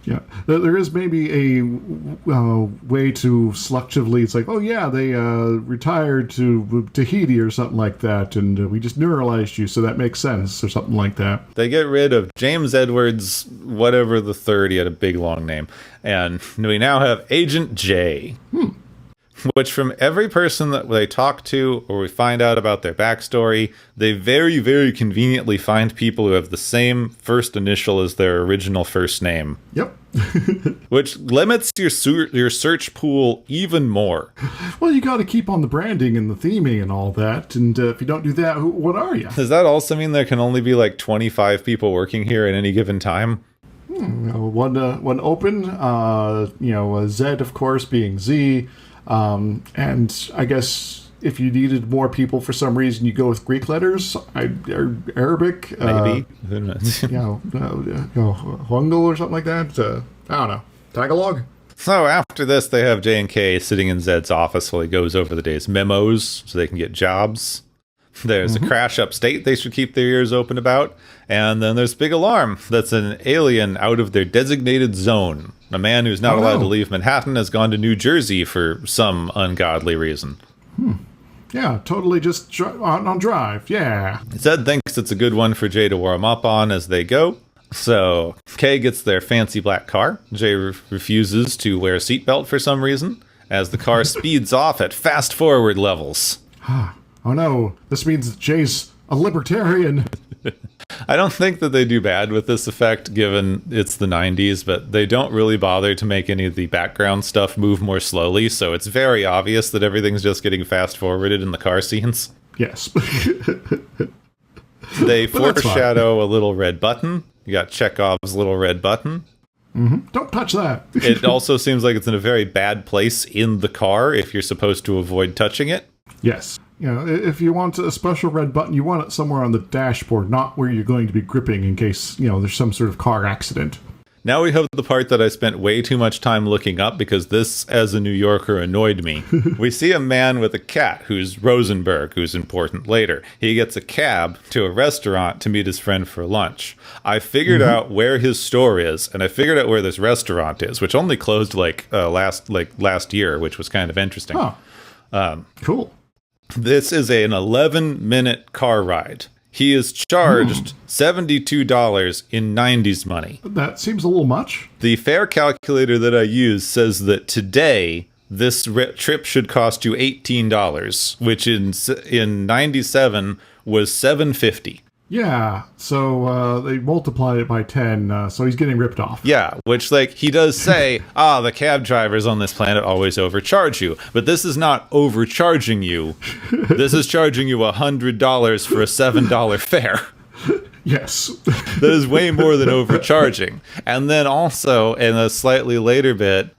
Yeah. There is maybe a way to selectively, it's like, oh yeah, they retired to Tahiti or something like that, and we just neuralized you, so that makes sense, or something like that. They get rid of James Edwards, whatever the third, he had a big long name, and we now have Agent J. which from every person that they talk to or we find out about their backstory, they very, very conveniently find people who have the same first initial as their original first name. Yep. Which limits your search pool even more. Well, you got to keep on the branding and the theming and all that. And if you don't do that, what are you? Does that also mean there can only be like 25 people working here at any given time? One open, Z, of course, being Z. And I guess if you needed more people for some reason, you go with Greek letters, Arabic. Maybe. Who knows? Hungal or something like that. I don't know. Tagalog? So after this, they have J and K sitting in Zed's office while he goes over the day's memos so they can get jobs. There's a crash upstate they should keep their ears open about. And then there's big alarm that's an alien out of their designated zone. A man who's not allowed to leave Manhattan has gone to New Jersey for some ungodly reason. Yeah, totally just on drive. Yeah. Zed thinks it's a good one for Jay to warm up on as they go. So Kay gets their fancy black car. Jay refuses to wear a seatbelt for some reason as the car speeds off at fast forward levels. Oh no, this means that Jay's a libertarian. I don't think that they do bad with this effect, given it's the 90s, but they don't really bother to make any of the background stuff move more slowly, so it's very obvious that everything's just getting fast-forwarded in the car scenes. Yes. They foreshadow a little red button. You got Chekhov's little red button. Don't touch that. It also seems like it's in a very bad place in the car if you're supposed to avoid touching it. Yes. If you want a special red button, you want it somewhere on the dashboard, not where you're going to be gripping in case, there's some sort of car accident. Now we have the part that I spent way too much time looking up because this, as a New Yorker, annoyed me. We see a man with a cat who's Rosenberg, who's important later. He gets a cab to a restaurant to meet his friend for lunch. I figured out where his store is, and I figured out where this restaurant is, which only closed last year, which was kind of interesting. Cool. This is an 11-minute car ride. He is charged $72 in 90s money. That seems a little much. The fare calculator that I use says that today this trip should cost you $18, which in 97 was $7.50. Yeah, so they multiplied it by 10, so he's getting ripped off. Yeah, which, he does say, the cab drivers on this planet always overcharge you. But this is not overcharging you. This is charging you $100 for a $7 fare. Yes. That is way more than overcharging. And then also, in a slightly later bit,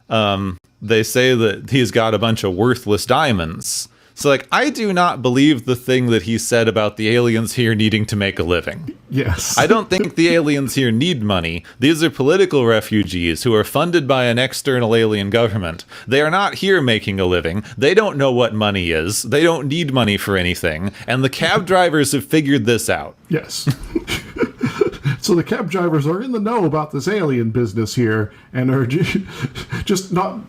they say that he's got a bunch of worthless diamonds. So, I do not believe the thing that he said about the aliens here needing to make a living. Yes. I don't think the aliens here need money. These are political refugees who are funded by an external alien government. They are not here making a living. They don't know what money is. They don't need money for anything. And the cab drivers have figured this out. Yes. So the cab drivers are in the know about this alien business here and are just not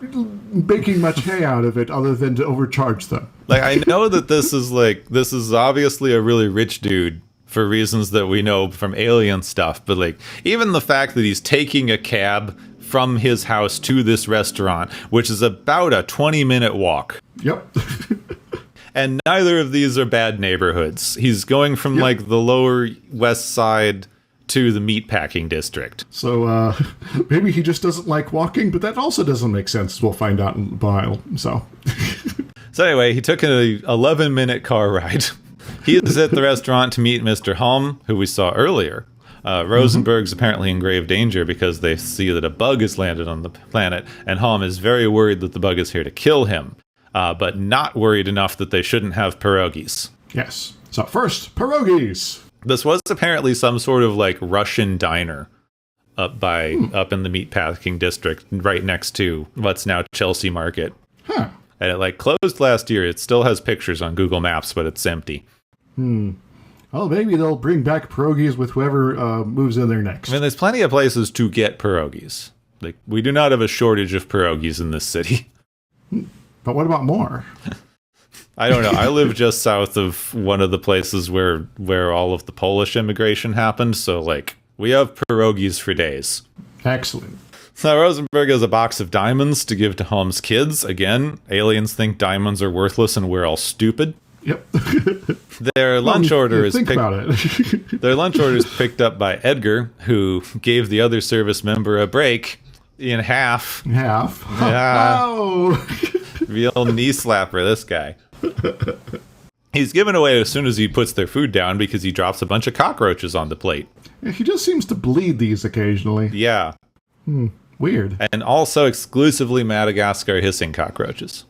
making much hay out of it other than to overcharge them. I know that this is obviously a really rich dude for reasons that we know from alien stuff, but even the fact that he's taking a cab from his house to this restaurant, which is about a 20-minute walk. Yep. And neither of these are bad neighborhoods. He's going from the lower west side to the meatpacking district. So maybe he just doesn't like walking, but that also doesn't make sense, as we'll find out in a while. So anyway, he took an 11-minute car ride. He is at the restaurant to meet Mr. Holm, who we saw earlier. Rosenberg's apparently in grave danger because they see that a bug has landed on the planet, and Holm is very worried that the bug is here to kill him, but not worried enough that they shouldn't have pierogies. Yes. So first, pierogies. This was apparently some sort of Russian diner up in the meatpacking district right next to what's now Chelsea Market. Huh. And it closed last year. It still has pictures on Google Maps, but it's empty. Well, maybe they'll bring back pierogies with whoever moves in there next. I mean, there's plenty of places to get pierogies. We do not have a shortage of pierogies in this city. But what about more? I don't know. I live just south of one of the places where all of the Polish immigration happened. So, we have pierogies for days. Excellent. So Rosenberg has a box of diamonds to give to Holmes' kids. Again, aliens think diamonds are worthless and we're all stupid. Yep. Their lunch order is think about it. Their lunch order is picked up by Edgar, who gave the other service member a break in half. Half. Yeah. Oh. Real knee slapper, this guy. He's given away as soon as he puts their food down because he drops a bunch of cockroaches on the plate. Yeah, he just seems to bleed these occasionally. Yeah. Weird. And also exclusively Madagascar hissing cockroaches.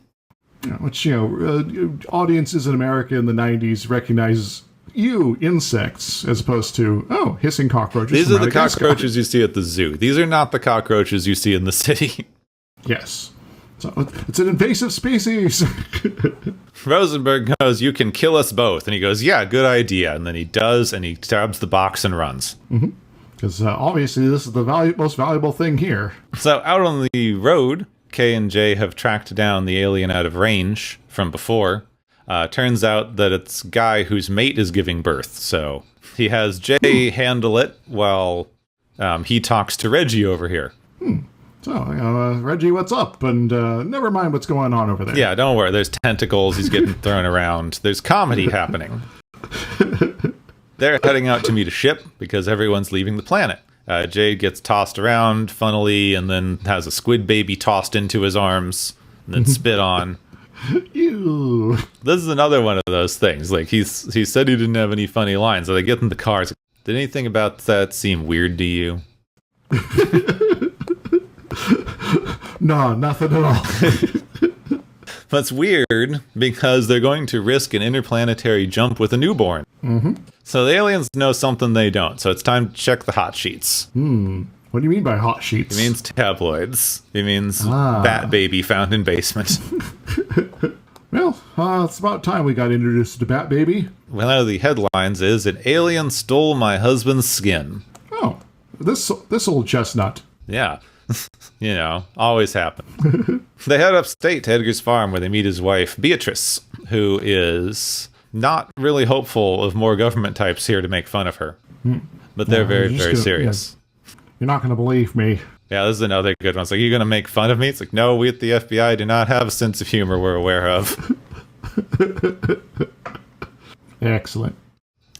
Which, audiences in America in the 90s recognize insects, as opposed to, hissing cockroaches. These are the cockroaches you see at the zoo. These are not the cockroaches you see in the city. Yes. So it's an invasive species. Rosenberg goes, "You can kill us both." And he goes, "Yeah, good idea." And then he does, and he grabs the box and runs. Because obviously this is the most valuable thing here. So out on the road, K and J have tracked down the alien out of range from before. Turns out that it's a guy whose mate is giving birth. So he has J handle it while he talks to Reggie over here. So, Reggie, what's up? And never mind what's going on over there. Yeah, don't worry. There's tentacles. He's getting thrown around. There's comedy happening. They're heading out to meet a ship because everyone's leaving the planet. Jade gets tossed around funnily and then has a squid baby tossed into his arms and then spit on. Ew. This is another one of those things. Like, he said he didn't have any funny lines. So they get in the cars. Did anything about that seem weird to you? No, nothing at all. That's weird because they're going to risk an interplanetary jump with a newborn. So the aliens know something they don't. So it's time to check the hot sheets. What do you mean by hot sheets? It means tabloids. It means Bat Baby found in basement. Well, it's about time we got introduced to Bat Baby. One of the headlines is, "An alien stole my husband's skin." Oh, this old chestnut. Yeah. Always happen. They head upstate to Edgar's farm where they meet his wife, Beatrice, who is not really hopeful of more government types here to make fun of her. But they're very, very serious. Yeah, you're not going to believe me. Yeah, this is another good one. It's like, "You're going to make fun of me?" It's like, "No, we at the FBI do not have a sense of humor we're aware of." Excellent.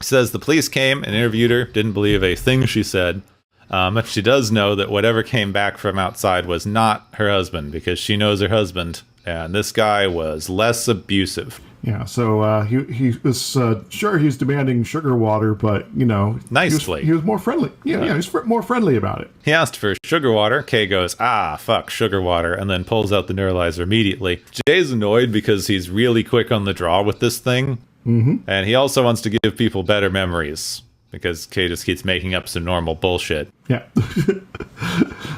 Says the police came and interviewed her, didn't believe a thing she said. But she does know that whatever came back from outside was not her husband because she knows her husband, and this guy was less abusive. Yeah, so he was sure he's demanding sugar water, but nicely. He was more friendly. Yeah, he was more friendly about it. He asked for sugar water. Kay goes, fuck, sugar water, and then pulls out the neuralizer immediately. Jay's annoyed because he's really quick on the draw with this thing, and he also wants to give people better memories. Because Kay just keeps making up some normal bullshit. Yeah.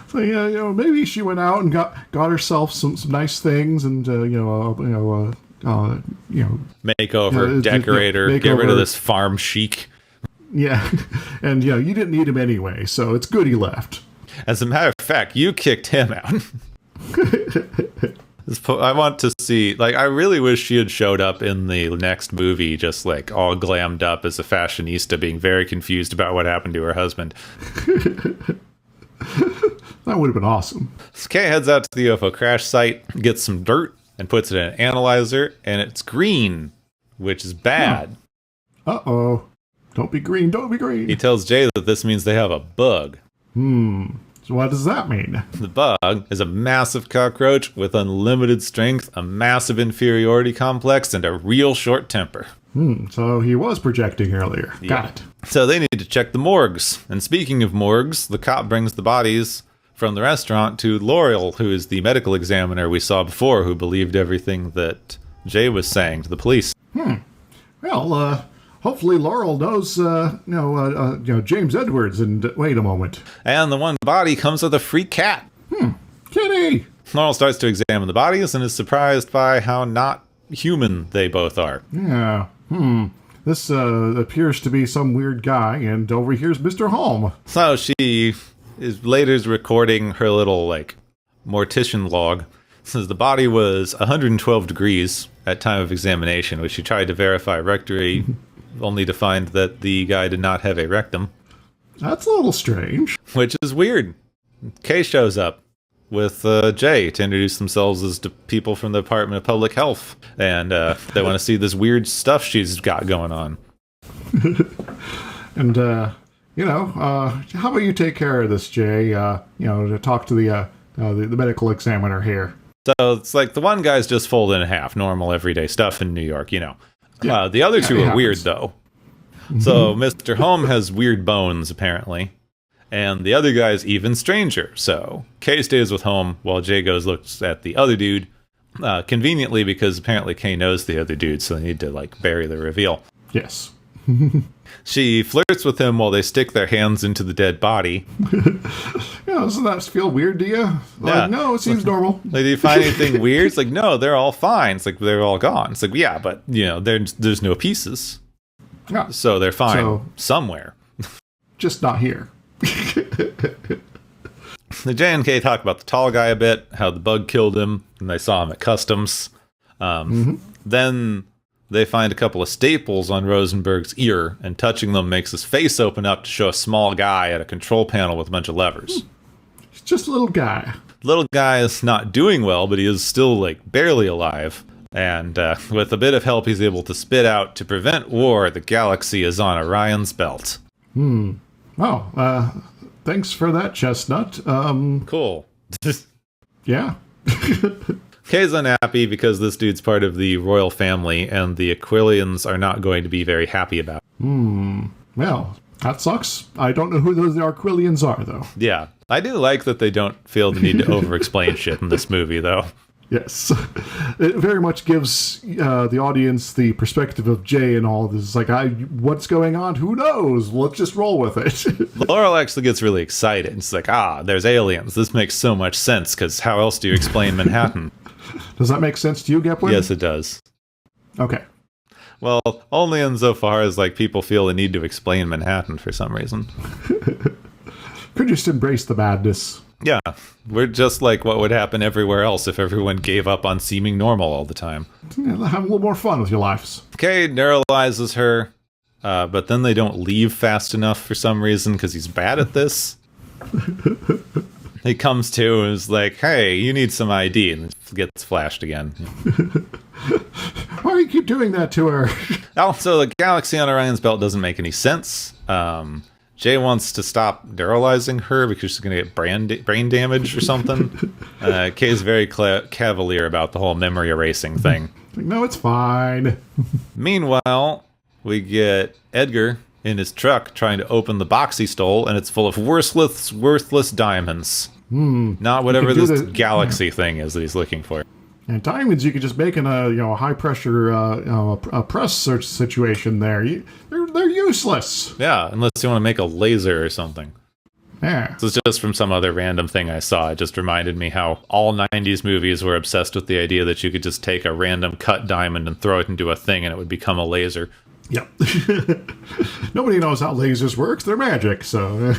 So maybe she went out and got herself some nice things, and makeover, decorator, get rid of this farm chic. Yeah, and you didn't need him anyway, so it's good he left. As a matter of fact, you kicked him out. I want to see, I really wish she had showed up in the next movie, just all glammed up as a fashionista, being very confused about what happened to her husband. That would have been awesome. So Kay heads out to the UFO crash site, gets some dirt, and puts it in an analyzer, and it's green, which is bad. Uh-oh. Don't be green, don't be green. He tells Jay that this means they have a bug. So what does that mean? The bug is a massive cockroach with unlimited strength, a massive inferiority complex, and a real short temper. So he was projecting earlier. Yeah. Got it. So they need to check the morgues. And speaking of morgues, the cop brings the bodies from the restaurant to Laurel, who is the medical examiner we saw before, who believed everything that Jay was saying to the police. Well, hopefully Laurel knows, James Edwards. And wait a moment. And the one body comes with a free cat. Kitty! Laurel starts to examine the bodies and is surprised by how not human they both are. Yeah. This appears to be some weird guy, and over here's Mr. Holm. So she is later recording her little, mortician log. Says the body was 112 degrees at time of examination, which she tried to verify rectory, only to find that the guy did not have a rectum. That's a little strange. Which is weird. Kay shows up. with Jay to introduce themselves as people from the Department of Public Health, and they want to see this weird stuff she's got going on. And how about you take care of this, Jay? To talk to the medical examiner here. So it's like the one guy's just folded in half, normal everyday stuff in New York, Yeah. The other two It are happens. weird, though. So Mr. Home has weird bones, apparently. And the other guy's even stranger. So Kay stays with Home while Jay looks at the other dude. Conveniently, because apparently Kay knows the other dude, so they need to, bury the reveal. Yes. She flirts with him while they stick their hands into the dead body. Doesn't that feel weird to you? Yeah. No, it seems normal. Do you find anything weird? It's like, no, they're all fine. It's like, they're all gone. It's like, yeah, but, there's no pieces. Yeah. So they're fine So- somewhere. Just not here. The J and K talk about the tall guy a bit, how the bug killed him, and they saw him at customs. Then they find a couple of staples on Rosenberg's ear, and touching them makes his face open up to show a small guy at a control panel with a bunch of levers. He's just a little guy. Little guy is not doing well, but he is still, barely alive. And with a bit of help, he's able to spit out, to prevent war, the galaxy is on Orion's belt. Oh, thanks for that, Chestnut. Cool. Yeah. Kay's unhappy because this dude's part of the royal family, and the Aquilians are not going to be very happy about it. Well, that sucks. I don't know who those Arquillians are, though. Yeah. I do like that they don't feel the need to over-explain shit in this movie, though. Yes. It very much gives the audience the perspective of Jay and all this. It's like, what's going on? Who knows? Let's just roll with it. Laurel actually gets really excited. It's like, there's aliens. This makes so much sense, because how else do you explain Manhattan? Does that make sense to you, Gepwin? Yes, it does. Okay. Well, only insofar as, people feel the need to explain Manhattan for some reason. Could just embrace the madness. Yeah, we're just like what would happen everywhere else if everyone gave up on seeming normal all the time. Yeah, have a little more fun with your lives. Kay neuralizes her, but then they don't leave fast enough for some reason because he's bad at this. He comes to and is like, hey, you need some ID, and it gets flashed again. Why do you keep doing that to her? Also, the galaxy on Orion's belt doesn't make any sense. Jay wants to stop neuralizing her because she's going to get brain damage or something. Kay's very cavalier about the whole memory erasing thing. No, it's fine. Meanwhile, we get Edgar in his truck trying to open the box he stole, and it's full of worthless diamonds. Not whatever do this the- galaxy thing is that he's looking for. And diamonds, you could just make in a high pressure a press search situation there. They're useless. Yeah, unless you want to make a laser or something. Yeah. This is just from some other random thing I saw. It just reminded me how all 90s movies were obsessed with the idea that you could just take a random cut diamond and throw it into a thing and it would become a laser. Yep. Nobody knows how lasers work. They're magic. So.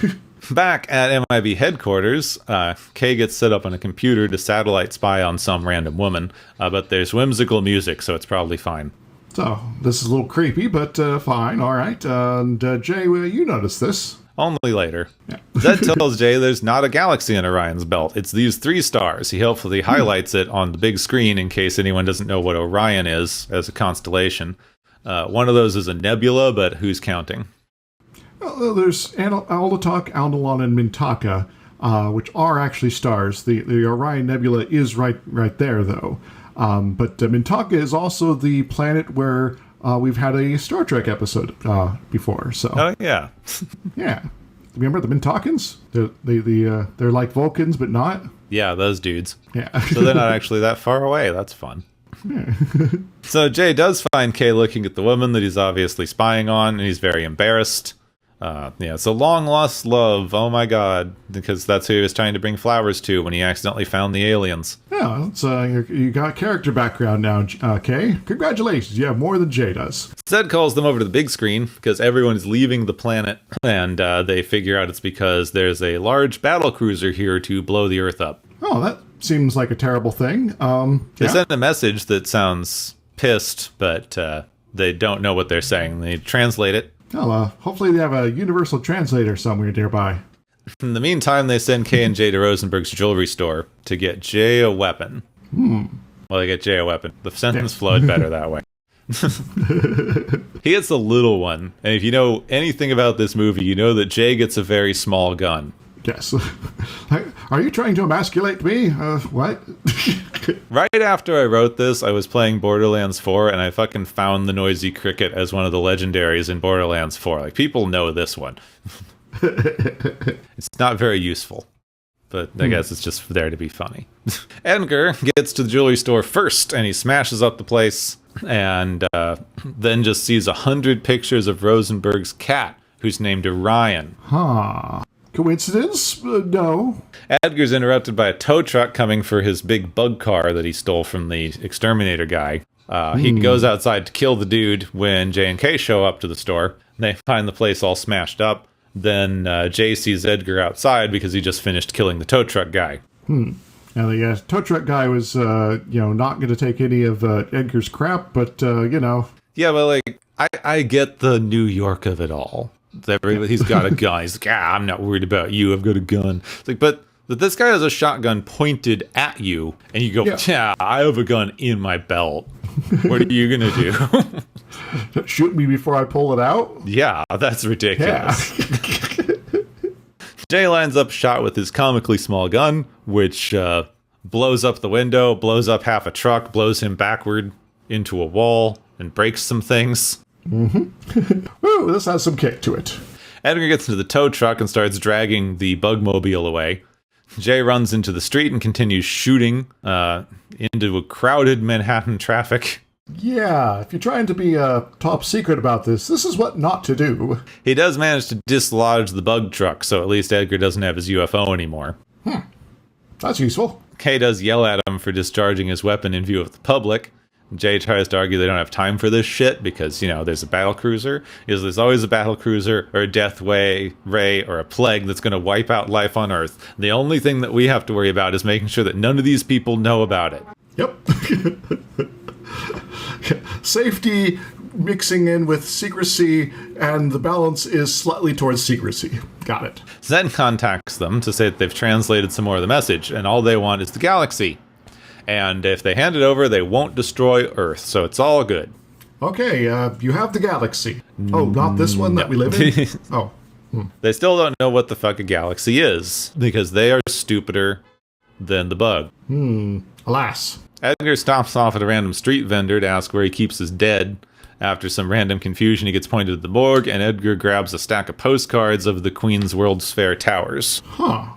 Back at MIB headquarters, Kay gets set up on a computer to satellite spy on some random woman, but there's whimsical music, so it's probably fine. So this is a little creepy, but fine. All right. And Jay, you noticed this. Only later. Zed tells Jay there's not a galaxy in Orion's belt. It's these 3 stars. He helpfully highlights it on the big screen in case anyone doesn't know what Orion is as a constellation. One of those is a nebula, but who's counting? Well, there's Aldatok, Aldebaran, and Mintaka, which are actually stars. The Orion Nebula is right there, though. But Mintaka is also the planet where we've had a Star Trek episode before. So, Oh, yeah. yeah. Remember the Mintakans? They're like Vulcans, but not. Yeah, those dudes. Yeah. So they're not actually that far away. That's fun. So Jay does find Kay looking at the woman that he's obviously spying on, and he's very embarrassed. It's a long-lost love. Oh, my God. Because that's who he was trying to bring flowers to when he accidentally found the aliens. Yeah, it's, you got character background now, Kay. Congratulations. You have more than Jay does. Zed calls them over to the big screen because everyone is leaving the planet, and they figure out it's because there's a large battle cruiser here to blow the Earth up. Oh, that seems like a terrible thing. They Yeah. sent a message that sounds pissed, but they don't know what they're saying. They translate it. Well, hopefully they have a universal translator somewhere nearby. In the meantime, they send Kay and Jay to Rosenberg's jewelry store to get Jay a weapon. Well, they get Jay a weapon. The sentence flowed better that way. He gets a little one, and if you know anything about this movie, you know that Jay gets a very small gun. Yes. Are you trying to emasculate me? What? Right after I wrote this, I was playing Borderlands 4, and I fucking found the noisy cricket as one of the legendaries in Borderlands 4. Like, people know this one. It's not very useful, but I guess it's just there to be funny. Edgar gets to the jewelry store first, and he smashes up the place, and then just sees 100 pictures of Rosenberg's cat, who's named Orion. Huh. Coincidence? No. Edgar's interrupted by a tow truck coming for his big bug car that he stole from the exterminator guy. He goes outside to kill the dude when Jay and Kay show up to the store. They find the place all smashed up. Then Jay sees Edgar outside because he just finished killing the tow truck guy. Now, the tow truck guy was, not going to take any of Edgar's crap, but, Yeah, but, like, I get the New York of it all. He's got a gun. He's like, I'm not worried about you. I've got a gun. It's like, but this guy has a shotgun pointed at you, and you go, yeah, I have a gun in my belt. What are you going to do? Shoot me before I pull it out? Yeah, that's ridiculous. Yeah. Jay lines up a shot with his comically small gun, which blows up the window, blows up half a truck, blows him backward into a wall, and breaks some things. Ooh, this has some kick to it. Edgar gets into the tow truck and starts dragging the bugmobile away. Jay runs into the street and continues shooting into a crowded Manhattan traffic. Yeah, if you're trying to be top secret about this is what not to do. He does manage to dislodge the bug truck, so at least Edgar doesn't have his UFO anymore. That's useful. Kay does yell at him for discharging his weapon in view of the public. Jay tries to argue they don't have time for this shit because, there's a battle cruiser. There's always a battle cruiser or a death ray or a plague that's going to wipe out life on Earth. The only thing that we have to worry about is making sure that none of these people know about it. Yep. Safety mixing in with secrecy, and the balance is slightly towards secrecy. Got it. Zen contacts them to say that they've translated some more of the message, and all they want is the galaxy. And if they hand it over, they won't destroy Earth, so it's all good. Okay, you have the galaxy. Oh, not this one that we live in? Oh. They still don't know what the fuck a galaxy is, because they are stupider than the bug. Alas. Edgar stops off at a random street vendor to ask where he keeps his dead. After some random confusion, he gets pointed to the morgue, and Edgar grabs a stack of postcards of the Queen's World's Fair towers. Huh.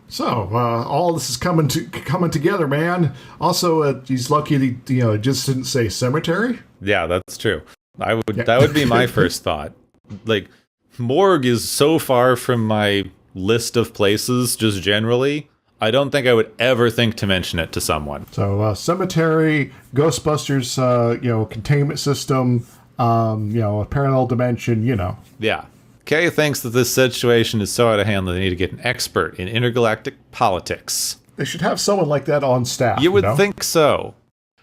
So, all this is coming together, man. Also, he's lucky that, just didn't say cemetery. Yeah, that's true. That would be my first thought. Like, morgue is so far from my list of places, just generally. I don't think I would ever think to mention it to someone. So, cemetery, Ghostbusters, containment system, a parallel dimension, Yeah. Kay thinks that this situation is so out of hand that they need to get an expert in intergalactic politics. They should have someone like that on staff. You would think so.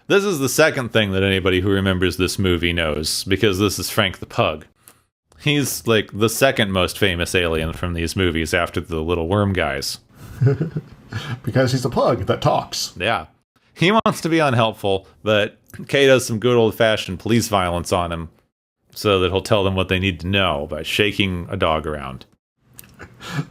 This is the second thing that anybody who remembers this movie knows, because this is Frank the Pug. He's, like, the second most famous alien from these movies after the little worm guys. Because he's a pug that talks. Yeah. He wants to be unhelpful, but Kay does some good old-fashioned police violence on him, so that he'll tell them what they need to know by shaking a dog around.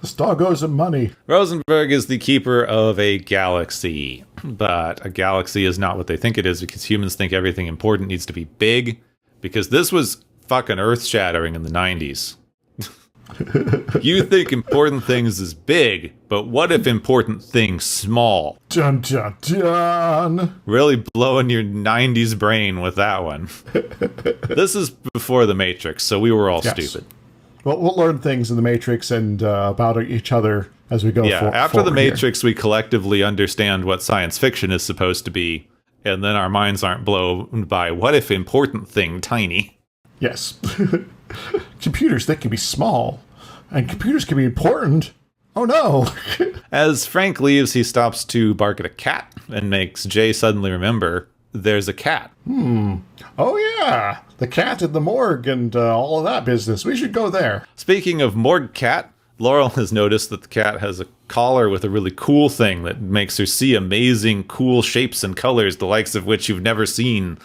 This dog owes him money. Rosenberg is the keeper of a galaxy, but a galaxy is not what they think it is because humans think everything important needs to be big, because this was fucking earth-shattering in the 90s. You think important things is big, but what if important things small? Dun dun dun! Really blowing your 90s brain with that one. This is before The Matrix, so we were all stupid. Well, we'll learn things in The Matrix and about each other as we go after The Matrix, we collectively understand what science fiction is supposed to be, and then our minds aren't blown by what if important thing tiny. Yes. Computers, they can be small. And computers can be important. Oh no. As Frank leaves, he stops to bark at a cat and makes Jay suddenly remember there's a cat. Oh yeah. The cat in the morgue and all of that business. We should go there. Speaking of morgue cat, Laurel has noticed that the cat has a collar with a really cool thing that makes her see amazing, cool shapes and colors, the likes of which you've never seen.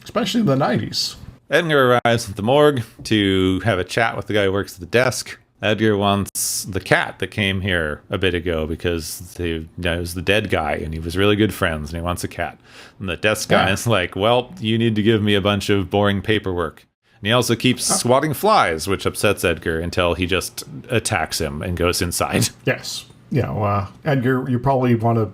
Especially in the 90s. Edgar arrives at the morgue to have a chat with the guy who works at the desk. Edgar wants the cat that came here a bit ago because he knows the dead guy and he was really good friends and he wants a cat. And the desk guy is like, well, you need to give me a bunch of boring paperwork. And he also keeps swatting flies, which upsets Edgar until he just attacks him and goes inside. Yes. Edgar, you probably want to,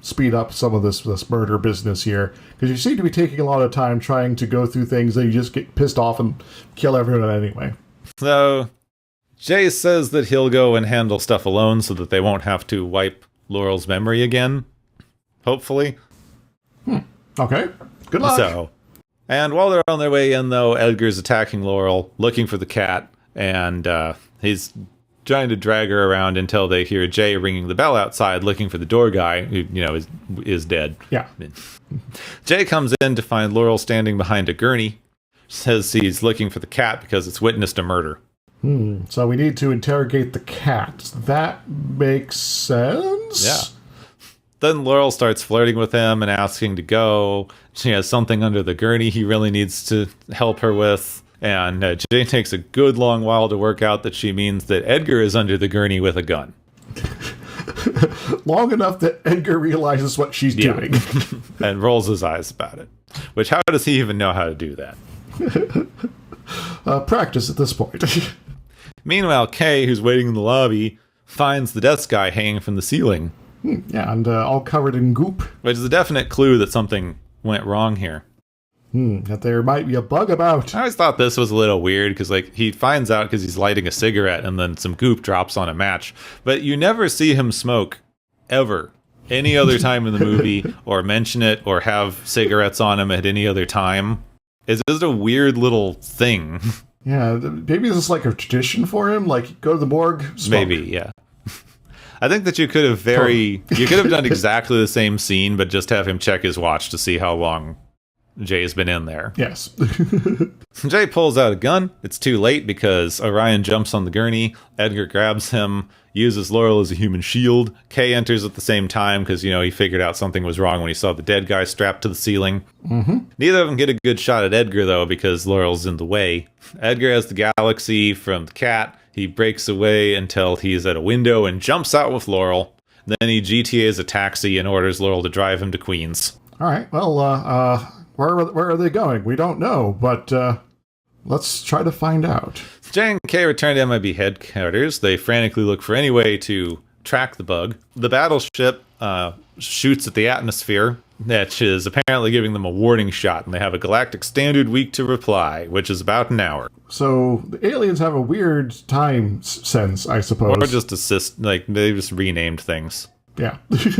speed up some of this murder business here, because you seem to be taking a lot of time trying to go through things and you just get pissed off and kill everyone anyway. So Jay says that he'll go and handle stuff alone so that they won't have to wipe Laurel's memory again. Hopefully. Okay. Good luck. And while they're on their way in, though, Edgar's attacking Laurel, looking for the cat, and he's trying to drag her around until they hear Jay ringing the bell outside, looking for the door guy, who, is dead. Yeah. Jay comes in to find Laurel standing behind a gurney, says he's looking for the cat because it's witnessed a murder. So we need to interrogate the cat. That makes sense? Yeah. Then Laurel starts flirting with him and asking to go. She has something under the gurney he really needs to help her with. And Jay takes a good long while to work out that she means that Edgar is under the gurney with a gun. Long enough that Edgar realizes what she's doing. And rolls his eyes about it. Which, how does he even know how to do that? Practice at this point. Meanwhile, Kay, who's waiting in the lobby, finds the desk guy hanging from the ceiling. Yeah, and all covered in goop. Which is a definite clue that something went wrong here. That there might be a bug about. I always thought this was a little weird because, he finds out because he's lighting a cigarette and then some goop drops on a match. But you never see him smoke, ever, any other time in the movie, or mention it, or have cigarettes on him at any other time. It's just a weird little thing. Yeah, maybe this is like a tradition for him. Like, go to the morgue, smoke. Maybe, yeah. I think that you could have done exactly the same scene, but just have him check his watch to see how long Jay's been in there. Yes. Jay pulls out a gun. It's too late because Orion jumps on the gurney. Edgar grabs him, uses Laurel as a human shield. Kay enters at the same time because, he figured out something was wrong when he saw the dead guy strapped to the ceiling. Neither of them get a good shot at Edgar, though, because Laurel's in the way. Edgar has the galaxy from the cat. He breaks away until he's at a window and jumps out with Laurel. Then he GTAs a taxi and orders Laurel to drive him to Queens. All right. Well, where are they going? We don't know, but let's try to find out. Jay and Kay return to MIB headquarters. They frantically look for any way to track the bug. The battleship shoots at the atmosphere, which is apparently giving them a warning shot, and they have a galactic standard week to reply, which is about an hour. So the aliens have a weird time sense, I suppose. Or just they just renamed things. Yeah.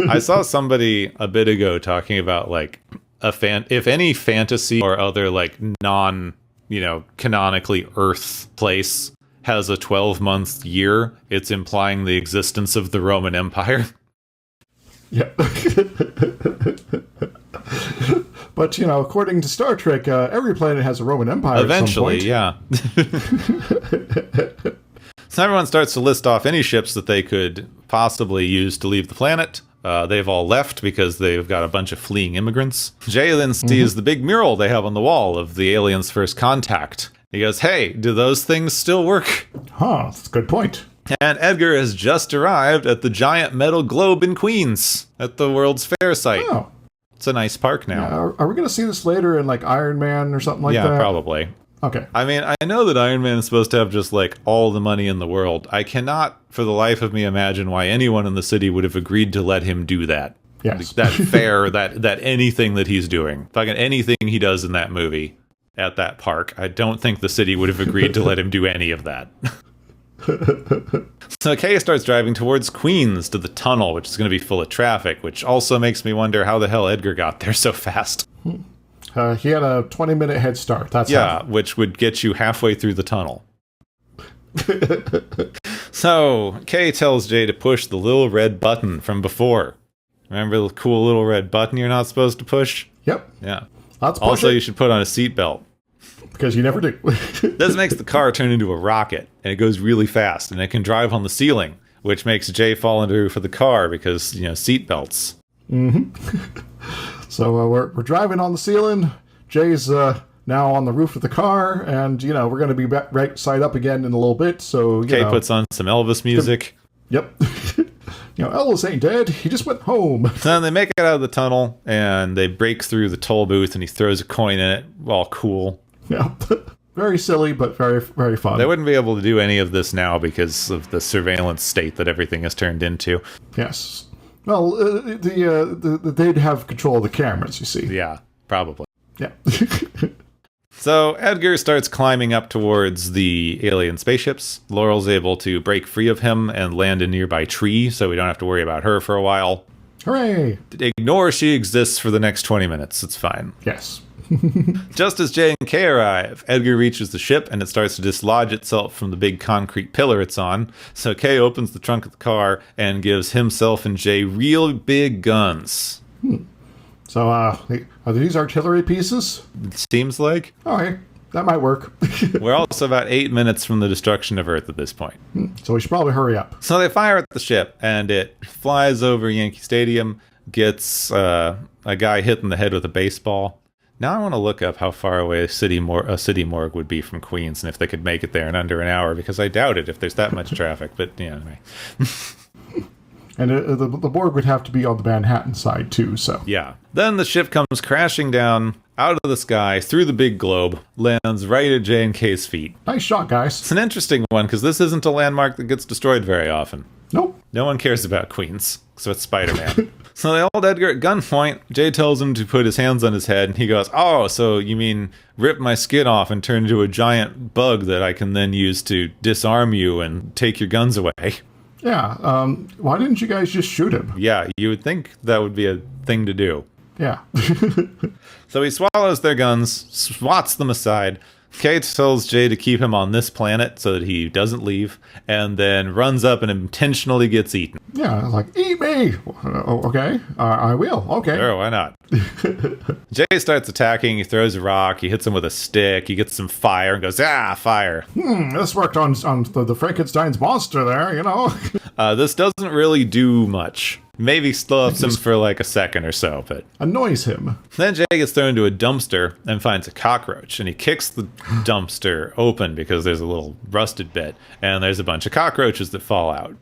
I saw somebody a bit ago talking about if any fantasy or other non canonically Earth place has a 12-month year, it's implying the existence of the Roman Empire. Yeah. But, according to Star Trek, every planet has a Roman Empire eventually, at some point. Yeah. So everyone starts to list off any ships that they could possibly use to leave the planet. They've all left because they've got a bunch of fleeing immigrants. Jay then sees the big mural they have on the wall of the aliens' first contact. He goes, hey, do those things still work? Huh, that's a good point. And Edgar has just arrived at the giant metal globe in Queens at the World's Fair site. Oh. It's a nice park now. Yeah, are we going to see this later in Iron Man or something like that? Yeah, probably. Okay. I mean, I know that Iron Man is supposed to have just all the money in the world. I cannot, for the life of me, imagine why anyone in the city would have agreed to let him do that. Yes. That fair, that anything that he's doing. Fucking anything he does in that movie at that park. I don't think the city would have agreed to let him do any of that. So Kay starts driving towards Queens to the tunnel, which is going to be full of traffic, which also makes me wonder how the hell Edgar got there so fast. He had a 20-minute head start. That's which would get you halfway through the tunnel. So Kay tells Jay to push the little red button from before. Remember the cool little red button you're not supposed to push? Yep. Yeah. Let's push also, it. you should put on a seatbelt. Because you never do. This makes the car turn into a rocket, and it goes really fast, and it can drive on the ceiling, which makes Jay fall into the roof of the car because, seat belts. So we're driving on the ceiling. Jay's now on the roof of the car, and, we're going to be back right side up again in a little bit. So, Kay puts on some Elvis music. Yep. Elvis ain't dead. He just went home. Then they make it out of the tunnel, and they break through the toll booth, and he throws a coin in it. All cool. Yeah. Very silly, but very, very fun. They wouldn't be able to do any of this now because of the surveillance state that everything has turned into. Yes. Well, they'd have control of the cameras, you see. Yeah, probably. Yeah. So Edgar starts climbing up towards the alien spaceships. Laurel's able to break free of him and land in a nearby tree, so we don't have to worry about her for a while. Hooray! Ignore she exists for the next 20 minutes. It's fine. Yes. Just as Jay and Kay arrive, Edgar reaches the ship and it starts to dislodge itself from the big concrete pillar it's on. So Kay opens the trunk of the car and gives himself and Jay real big guns. So, are these artillery pieces? It seems like. Okay, that might work. We're also about 8 minutes from the destruction of Earth at this point. So we should probably hurry up. So they fire at the ship and it flies over Yankee Stadium, gets a guy hit in the head with a baseball. Now I want to look up how far away a city morgue would be from Queens and if they could make it there in under an hour, because I doubt it if there's that much traffic. But anyway. And the morgue would have to be on the Manhattan side, too, so. Yeah. Then the ship comes crashing down out of the sky through the big globe, lands right at J and K's feet. Nice shot, guys. It's an interesting one because this isn't a landmark that gets destroyed very often. Nope. No one cares about Queens, so it's Spider-Man. So they hold Edgar at gunpoint. Jay tells him to put his hands on his head, and he goes, "Oh, so you mean rip my skin off and turn into a giant bug that I can then use to disarm you and take your guns away?" Yeah, why didn't you guys just shoot him? Yeah, you would think that would be a thing to do. Yeah. So he swallows their guns, swats them aside. Kate tells Jay to keep him on this planet so that he doesn't leave, and then runs up and intentionally gets eaten. Yeah, like, eat me! Okay, I will, okay. Sure, why not? Jay starts attacking, he throws a rock, he hits him with a stick, he gets some fire and goes, fire. This worked on the Frankenstein's monster there, This doesn't really do much. Maybe stuffs him for like a second or so, but annoys him. Then Jay gets thrown into a dumpster and finds a cockroach, and he kicks the dumpster open because there's a little rusted bit, and there's a bunch of cockroaches that fall out.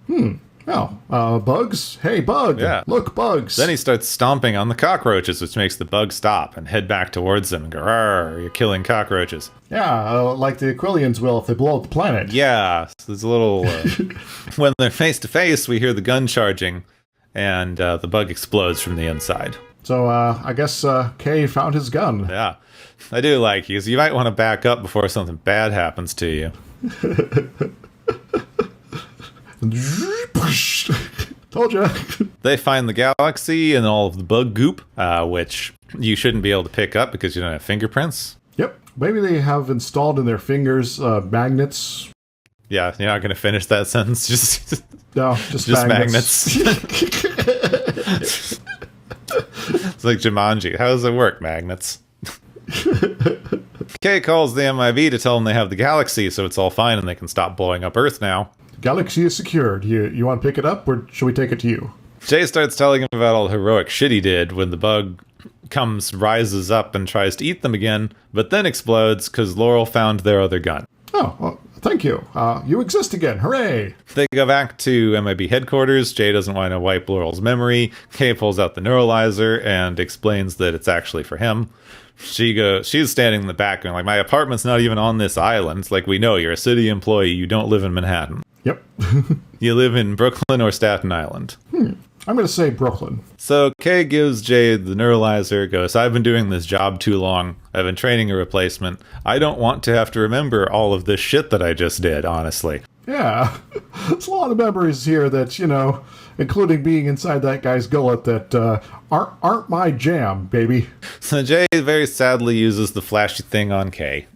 Bugs? Hey, bug! Yeah. Look, bugs! Then he starts stomping on the cockroaches, which makes the bug stop and head back towards them and go, "Arr, you're killing cockroaches." Yeah, like the Aquilians will if they blow up the planet. Yeah, so there's a little... when they're face to face, we hear the gun charging, and the bug explodes from the inside. So, I guess Kay found his gun. Yeah. I do like you, so you might want to back up before something bad happens to you. Told ya. They find the galaxy and all of the bug goop, which you shouldn't be able to pick up because you don't have fingerprints. Yep. Maybe they have installed in their fingers magnets. Yeah, you're not going to finish that sentence. Just magnets. It's like Jumanji. How does it work, magnets? Kay calls the MIB to tell them they have the galaxy, so it's all fine and they can stop blowing up Earth now. Galaxy is secured. You want to pick it up, or should we take it to you? Jay starts telling him about all the heroic shit he did when the bug rises up and tries to eat them again, but then explodes because Laurel found their other gun. Oh, well, thank you. You exist again. Hooray! They go back to MIB headquarters. Jay doesn't want to wipe Laurel's memory. Kay pulls out the neuralizer and explains that it's actually for him. She's standing in the back going like, "My apartment's not even on this island." It's like, we know you're a city employee. You don't live in Manhattan. Yep. You live in Brooklyn or Staten Island. I'm going to say Brooklyn. So Kay gives Jay the neuralizer, goes, "I've been doing this job too long. I've been training a replacement. I don't want to have to remember all of this shit that I just did, honestly." Yeah. There's a lot of memories here that, including being inside that guy's gullet that aren't my jam, baby. So Jay very sadly uses the flashy thing on Kay.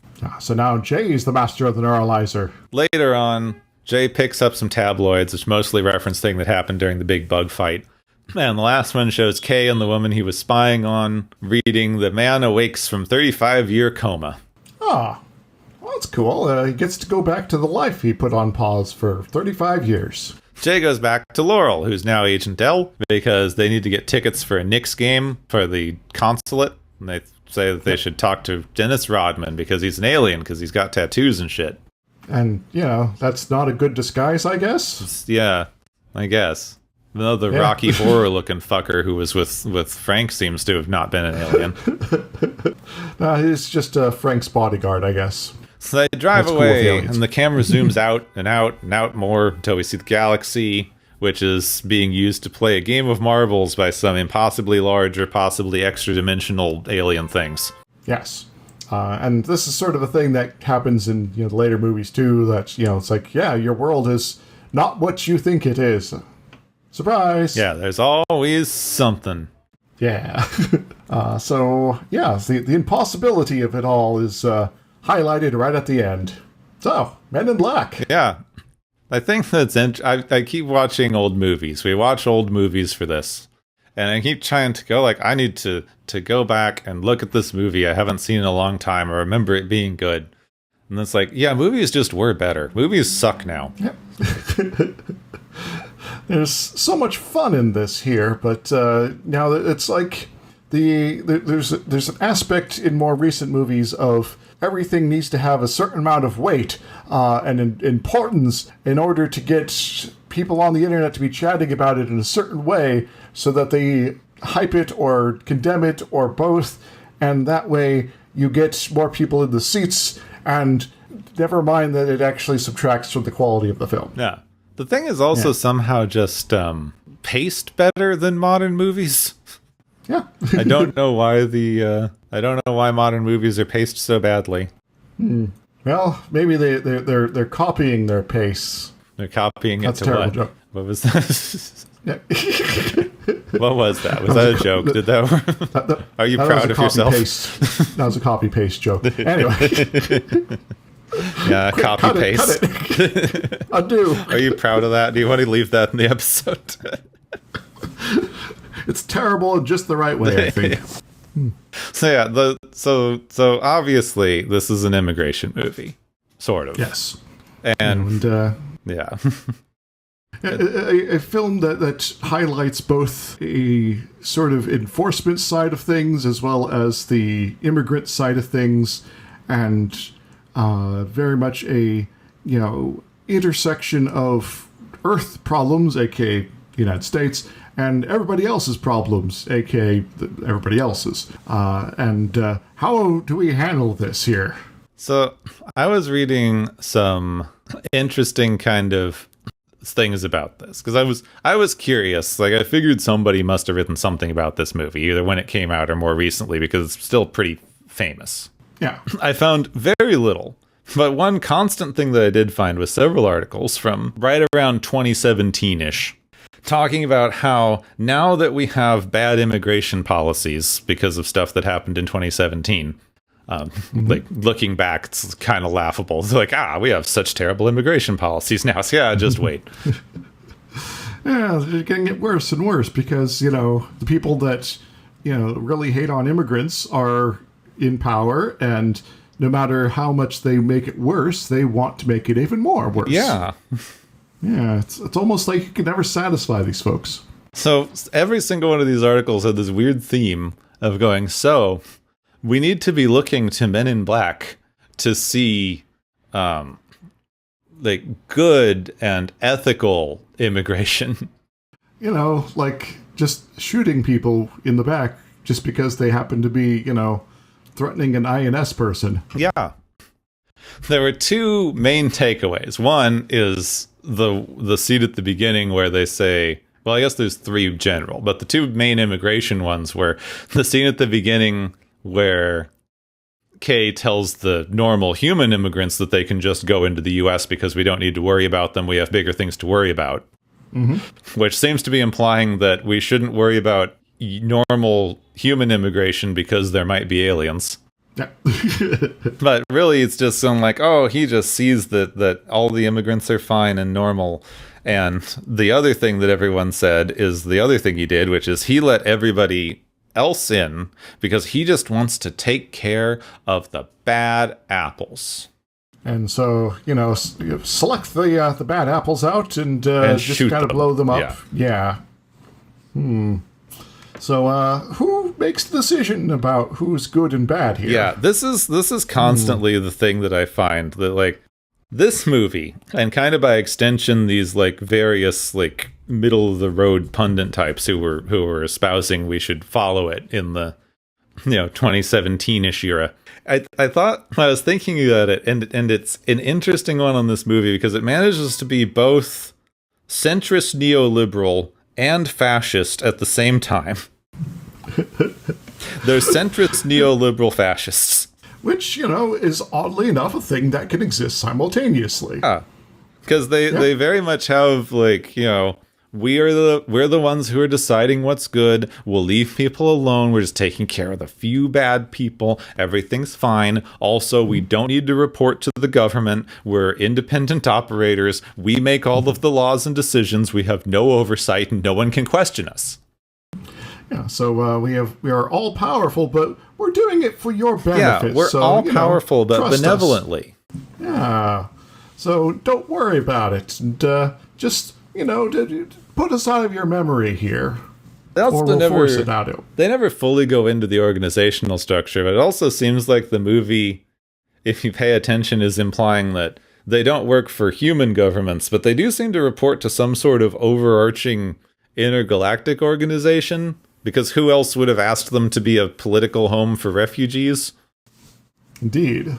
So now Jay's the master of the neuralizer. Later on, Jay picks up some tabloids, which mostly reference thing that happened during the big bug fight. And the last one shows Kay and the woman he was spying on reading "The Man Awakes from 35-Year Coma." Ah, well, that's cool. He gets to go back to the life he put on pause for 35 years. Jay goes back to Laurel, who's now Agent L, because they need to get tickets for a Knicks game for the consulate. And they say that they should talk to Dennis Rodman because he's an alien, because he's got tattoos and shit. And, that's not a good disguise, I guess? Yeah, I guess. No, the Rocky Horror-looking fucker who was with Frank seems to have not been an alien. He's just Frank's bodyguard, I guess. So they drive away, and the camera zooms out and out and out more until we see the galaxy, which is being used to play a game of marbles by some impossibly large or possibly extra-dimensional alien things. Yes. And this is sort of a thing that happens in the later movies, too, that, it's like, your world is not what you think it is. Surprise! Yeah, there's always something. Yeah. The impossibility of it all is highlighted right at the end. So, Men in Black. Yeah. I think that's... I keep watching old movies. We watch old movies for this. And I keep trying to go, I need to go back and look at this movie I haven't seen in a long time or remember it being good. And it's like, movies just were better. Movies suck now. Yep. There's so much fun in this here, but now it's like there's an aspect in more recent movies of everything needs to have a certain amount of weight and importance in order to get people on the internet to be chatting about it in a certain way so that they hype it or condemn it or both, and that way you get more people in the seats, and never mind that it actually subtracts from the quality of the film. Yeah. The thing is also somehow just paced better than modern movies. Yeah. I don't know why modern movies are paced so badly. Well, maybe they're copying their pace. They're copying That's it to a terrible what? joke. What was that? Yeah. What was that? Was that a joke? Did that? Are you proud of yourself? That was a copy paste joke. Anyway. Yeah, copy paste. Cut it. Undo. Are you proud of that? Do you want to leave that in the episode? It's terrible in just the right way, I think. So obviously this is an immigration movie, sort of. Yes. And a film that highlights both a sort of enforcement side of things as well as the immigrant side of things, and very much a intersection of Earth problems, aka the United States, and everybody else's problems, aka everybody else's. And how do we handle this here? So I was reading some interesting kind of things about this because I was curious. I figured somebody must have written something about this movie, either when it came out or more recently, because it's still pretty famous. Yeah. I found very little, but one constant thing that I did find was several articles from right around 2017-ish, talking about how now that we have bad immigration policies because of stuff that happened in 2017, looking back, it's kind of laughable. It's like, we have such terrible immigration policies now. So just wait. Yeah, they're going to get worse and worse because, the people that, really hate on immigrants are in power, and no matter how much they make it worse, they want to make it even more worse. Yeah. Yeah, it's almost like you can never satisfy these folks. So every single one of these articles had this weird theme of going, so we need to be looking to Men in Black to see good and ethical immigration. Like just shooting people in the back just because they happen to be, threatening an INS person. Yeah. There were two main takeaways. One is the scene at the beginning where they say, well, I guess there's three general, but the two main immigration ones were the scene at the beginning where Kay tells the normal human immigrants that they can just go into the U.S. because we don't need to worry about them. We have bigger things to worry about. Mm-hmm. Which seems to be implying that we shouldn't worry about normal human immigration because there might be aliens. Yeah. But really it's just something like, he just sees that all the immigrants are fine and normal. And the other thing that everyone said is the other thing he did, which is he let everybody else in because he just wants to take care of the bad apples. And so, select the bad apples out and just kind of blow them up. Yeah. So, who makes the decision about who's good and bad here? Yeah, this is constantly the thing that I find that, like, this movie, and kind of by extension, these, like, various, like, middle of the road pundit types who were espousing we should follow it in the 2017-ish era. I thought, I was thinking about it, and it's an interesting one on this movie because it manages to be both centrist neoliberal and fascist at the same time. They're centrist neoliberal fascists. Which, is oddly enough a thing that can exist simultaneously. Yeah. Because they very much have, like, we're the ones who are deciding what's good. We'll leave people alone. We're just taking care of the few bad people. Everything's fine. Also, we don't need to report to the government. We're independent operators. We make all of the laws and decisions. We have no oversight, and no one can question us. Yeah, so we are all powerful, but we're doing it for your benefit. Yeah, we're so, all powerful, but benevolently. Us. Yeah. So don't worry about it, and just put us out of your memory here. Or we'll force it out. They never fully go into the organizational structure, but it also seems like the movie, if you pay attention, is implying that they don't work for human governments, but they do seem to report to some sort of overarching intergalactic organization. Because who else would have asked them to be a political home for refugees? Indeed.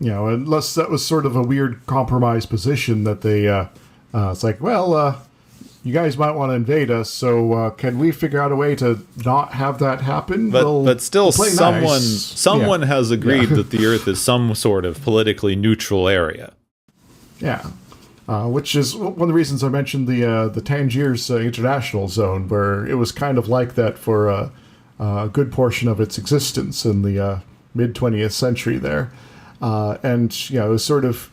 Unless that was sort of a weird compromise position that they, it's like, well, you guys might want to invade us, so can we figure out a way to not have that happen? But still, someone nice. has agreed that the Earth is some sort of politically neutral area. Yeah. Which is one of the reasons I mentioned the Tangiers International Zone, where it was kind of like that for a good portion of its existence in the mid-20th century there. And it was sort of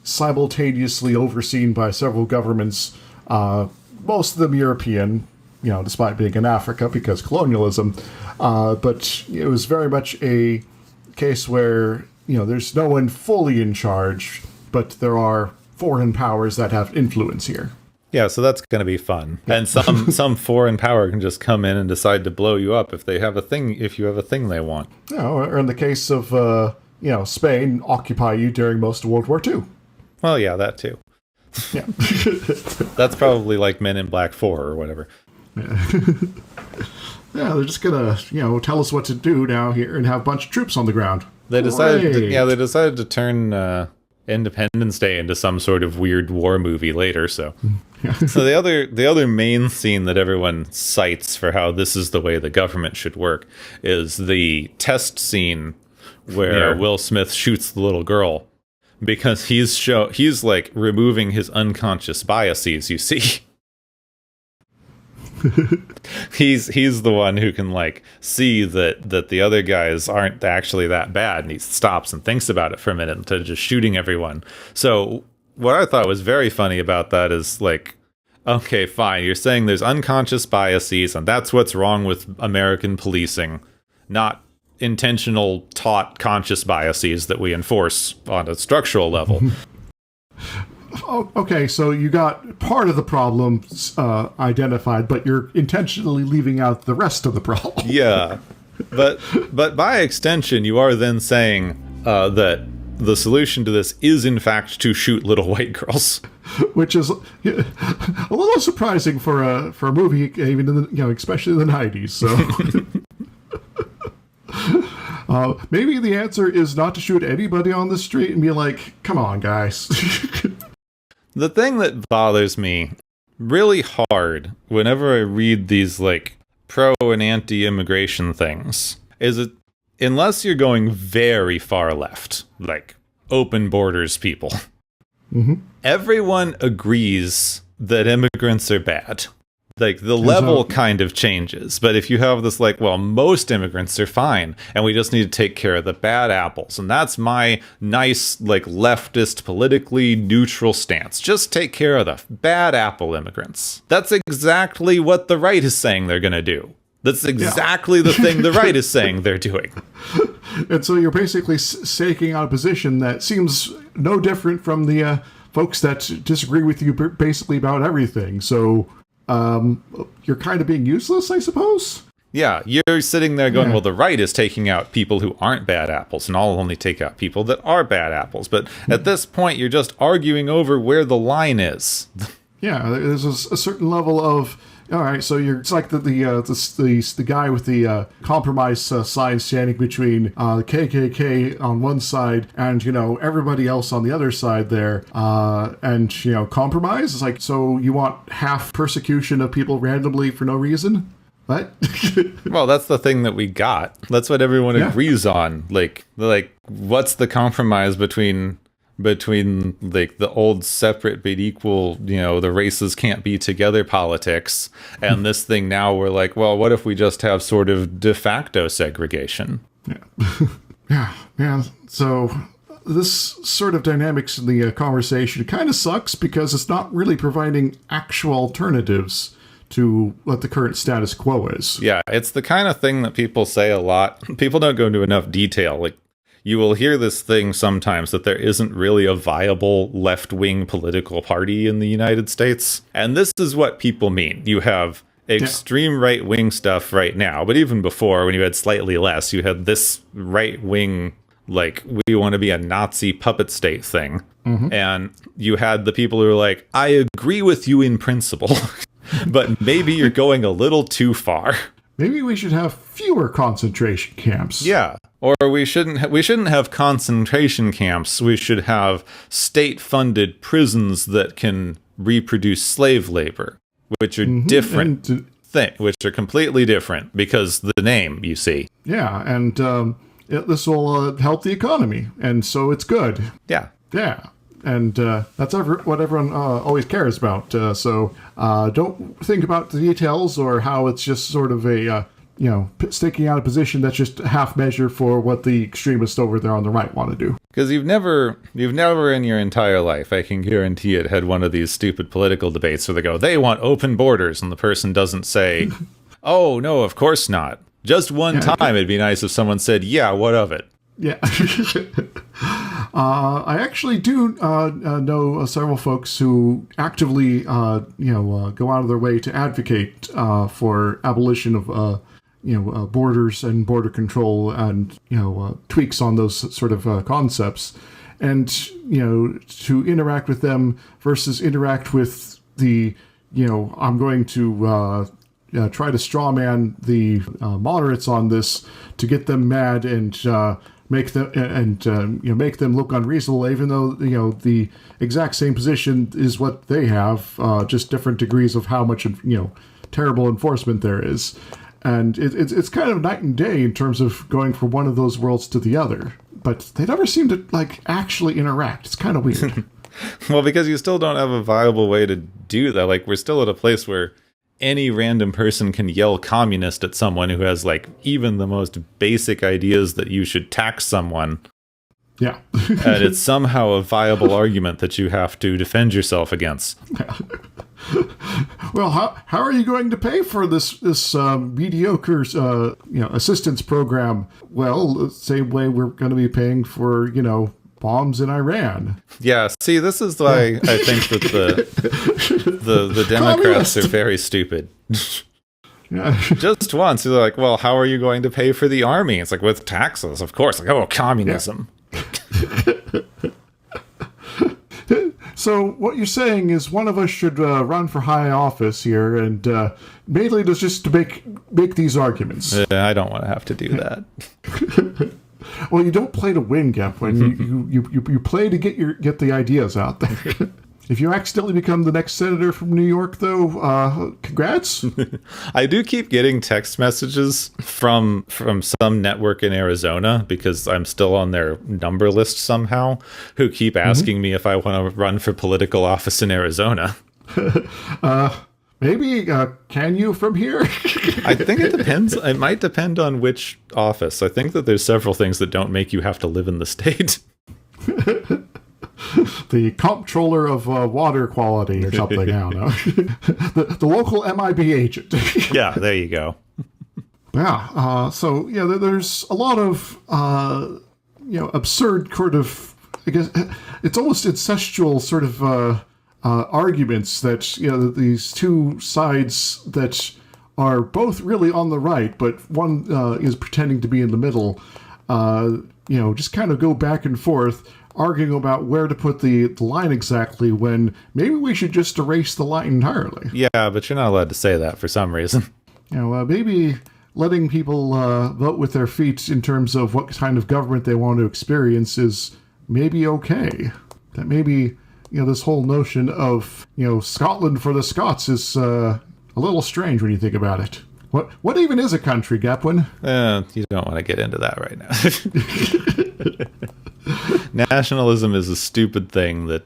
simultaneously overseen by several governments, most of them European, despite being in Africa because colonialism. But it was very much a case where, there's no one fully in charge, but there are foreign powers that have influence here. Yeah, so that's going to be fun. And some foreign power can just come in and decide to blow you up if you have a thing they want. Or in the case of Spain, occupy you during most of World War II. Well, yeah, that too. Yeah. That's probably like Men in Black 4 or whatever. Yeah, they're just gonna, tell us what to do now here and have a bunch of troops on the ground. They decided to turn Independence Day into some sort of weird war movie later. So, so the other main scene that everyone cites for how this is the way the government should work is the test scene where Will Smith shoots the little girl because he's like removing his unconscious biases. You see. he's the one who can like see that the other guys aren't actually that bad, and he stops and thinks about it for a minute instead of just shooting everyone. So what I thought was very funny about that is like, okay, fine, you're saying there's unconscious biases and that's what's wrong with American policing, not intentional taught conscious biases that we enforce on a structural level. Oh, okay, so you got part of the problem identified, but you're intentionally leaving out the rest of the problem. Yeah, but by extension, you are then saying that the solution to this is, in fact, to shoot little white girls, which is a little surprising for a movie, even in the, especially in the 90s. So maybe the answer is not to shoot anybody on the street and be like, "Come on, guys." The thing that bothers me really hard whenever I read these like pro and anti-immigration things is that unless you're going very far left, like open borders people, everyone agrees that immigrants are bad. Like, the level kind of changes. But if you have this, like, well, most immigrants are fine, and we just need to take care of the bad apples. And that's my nice, like, leftist, politically neutral stance. Just take care of the bad apple immigrants. That's exactly what the right is saying they're going to do. That's exactly the thing the right is saying they're doing. And so you're basically staking out a position that seems no different from the folks that disagree with you basically about everything. So you're kind of being useless, I suppose? Yeah, you're sitting there going, well, the right is taking out people who aren't bad apples, and I'll only take out people that are bad apples. But at this point, you're just arguing over where the line is. Yeah, there's a certain level of, all right, so it's like the guy with the compromise sign standing between the KKK on one side and, everybody else on the other side there. And, compromise is like, so you want half persecution of people randomly for no reason? What? Well, that's the thing that we got. That's what everyone agrees on. Like, what's the compromise between like the old separate but equal, the races can't be together politics, and this thing now we're like, well, what if we just have sort of de facto segregation? Yeah. So this sort of dynamics in the conversation kind of sucks because it's not really providing actual alternatives to what the current status quo is. Yeah, it's the kind of thing that people say a lot. People don't go into enough detail. Like, you will hear this thing sometimes that there isn't really a viable left-wing political party in the United States. And this is what people mean. You have extreme right-wing stuff right now, but even before, when you had slightly less, you had this right-wing, like, we want to be a Nazi puppet state thing. Mm-hmm. And you had the people who are like, I agree with you in principle, but maybe you're going a little too far. Maybe we should have fewer concentration camps. Yeah. Or we shouldn't have concentration camps. We should have state-funded prisons that can reproduce slave labor, which are different which are completely different because the name, you see. Yeah, and this will help the economy, and so it's good. Yeah. Yeah. And that's what everyone always cares about. So don't think about the details or how it's just sort of a, sticking out a position that's just a half measure for what the extremists over there on the right want to do. Because you've never in your entire life, I can guarantee it, had one of these stupid political debates where they go, they want open borders, and the person doesn't say, oh, no, of course not. Just one time it'd be nice if someone said, yeah, what of it? Yeah. I actually do know several folks who actively, go out of their way to advocate for abolition of, borders and border control and, tweaks on those sort of concepts. And, to interact with them versus interact with the, I'm going to try to strawman the moderates on this to get them mad and make them look unreasonable, even though the exact same position is what they have, just different degrees of how much terrible enforcement there is, and it's kind of night and day in terms of going from one of those worlds to the other. But they never seem to actually interact. It's kind of weird. Well, because you still don't have a viable way to do that. Like, we're still at a place where any random person can yell communist at someone who has even the most basic ideas that you should tax someone. Yeah. And it's somehow a viable argument that you have to defend yourself against. Well, how are you going to pay for this mediocre assistance program? Well, the same way we're going to be paying for bombs in Iran. Yeah, see, this is why I think that the Democrats are very stupid. Yeah. Just once, they're like, well, how are you going to pay for the army? It's like, with taxes, of course. Like, oh, communism. Yeah. So what you're saying is one of us should run for high office here, and mainly just to make these arguments. I don't want to have to do that. Well, you don't play to win, Gepwin. You play to get the ideas out there. If you accidentally become the next senator from New York, though, congrats. I do keep getting text messages from some network in Arizona, because I'm still on their number list somehow, who keep asking me if I want to run for political office in Arizona. Maybe, can you from here? I think it depends. It might depend on which office. I think that there's several things that don't make you have to live in the state. The comptroller of water quality or something, I don't know. The local MIB agent. Yeah, there you go. Yeah. So yeah, there's a lot of absurd sort of, I guess it's almost incestual sort of arguments that these two sides that are both really on the right, but one is pretending to be in the middle. Just kind of go back and forth, arguing about where to put the line exactly, when maybe we should just erase the line entirely. Yeah, but you're not allowed to say that for some reason. Maybe letting people vote with their feet in terms of what kind of government they want to experience is maybe okay. That maybe, this whole notion of, Scotland for the Scots is a little strange when you think about it. What even is a country, Gapwin? You don't want to get into that right now. Nationalism is a stupid thing that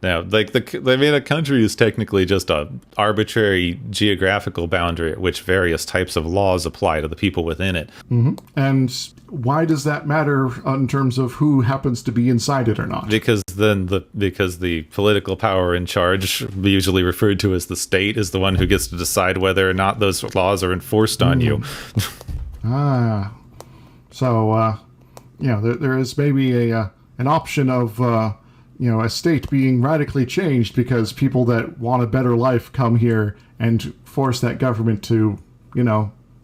a country is technically just a arbitrary geographical boundary at which various types of laws apply to the people within it. Mm-hmm. And why does that matter in terms of who happens to be inside it or not? Because the political power in charge, usually referred to as the state, is the one who gets to decide whether or not those laws are enforced on you. So there is maybe an option of a state being radically changed because people that want a better life come here and force that government to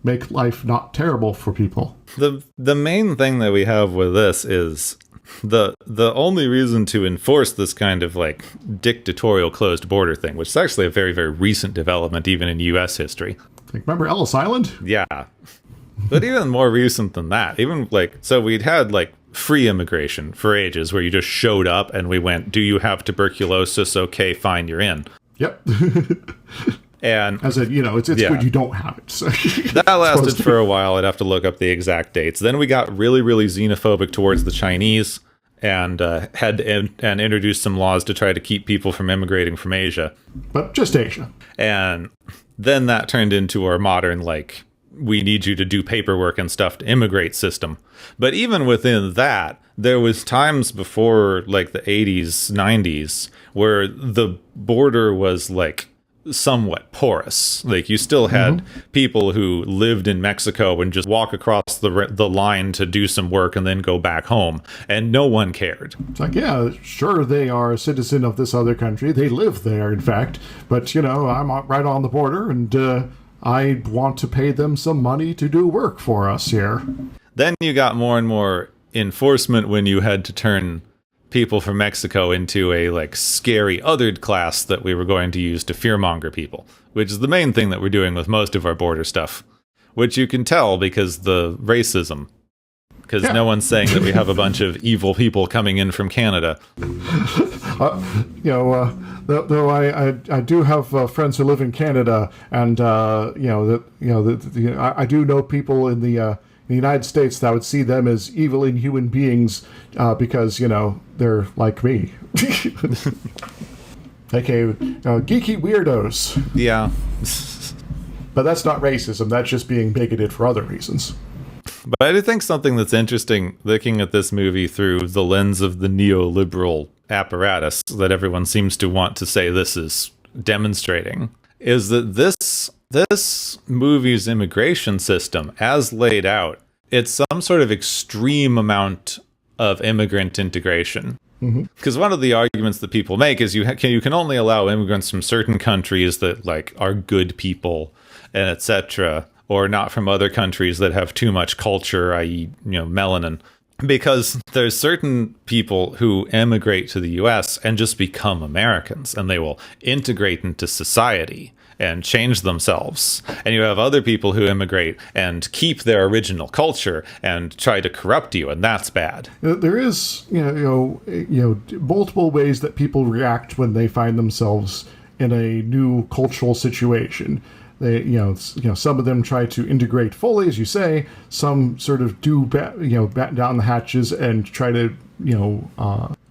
make life not terrible for people. The main thing that we have with this is the only reason to enforce this kind of like dictatorial closed border thing, which is actually a very, very recent development even in U.S. history. Remember Ellis Island? Yeah. But even more recent than that, so we'd had free immigration for ages where you just showed up and we went, do you have tuberculosis? Okay, fine, you're in. Yep. And as it's good you don't have it. So that lasted for a while. I'd have to look up the exact dates. Then we got really, really xenophobic towards the Chinese and had to introduce some laws to try to keep people from immigrating from Asia. But just Asia. And then that turned into our modern, we need you to do paperwork and stuff to immigrate system. But even within that, there was times before the 80s, 90s, where the border was somewhat porous. You still had people who lived in Mexico and just walk across the line to do some work and then go back home, and no one cared. It's yeah, sure, they are a citizen of this other country. They live there, in fact. But, I'm right on the border, and I want to pay them some money to do work for us here. Then you got more and more enforcement when you had to turn people from Mexico into a scary othered class that we were going to use to fearmonger people, which is the main thing that we're doing with most of our border stuff, which you can tell because the racism. Because no one's saying that we have a bunch of evil people coming in from Canada. Though I do have friends who live in Canada, and I do know people in the United States that would see them as evil inhuman beings because they're like me, geeky weirdos. Yeah, but that's not racism. That's just being bigoted for other reasons. But I do think something that's interesting, looking at this movie through the lens of the neoliberal apparatus that everyone seems to want to say this is demonstrating, is that this movie's immigration system, as laid out, it's some sort of extreme amount of immigrant integration. Because one of the arguments that people make is you can only allow immigrants from certain countries that are good people and etc., or not from other countries that have too much culture, i.e., melanin. Because there's certain people who emigrate to the US and just become Americans, and they will integrate into society and change themselves. And you have other people who immigrate and keep their original culture and try to corrupt you, and that's bad. There is, multiple ways that people react when they find themselves in a new cultural situation. They, some of them try to integrate fully, as you say. Some sort of do, bat down the hatches and try to,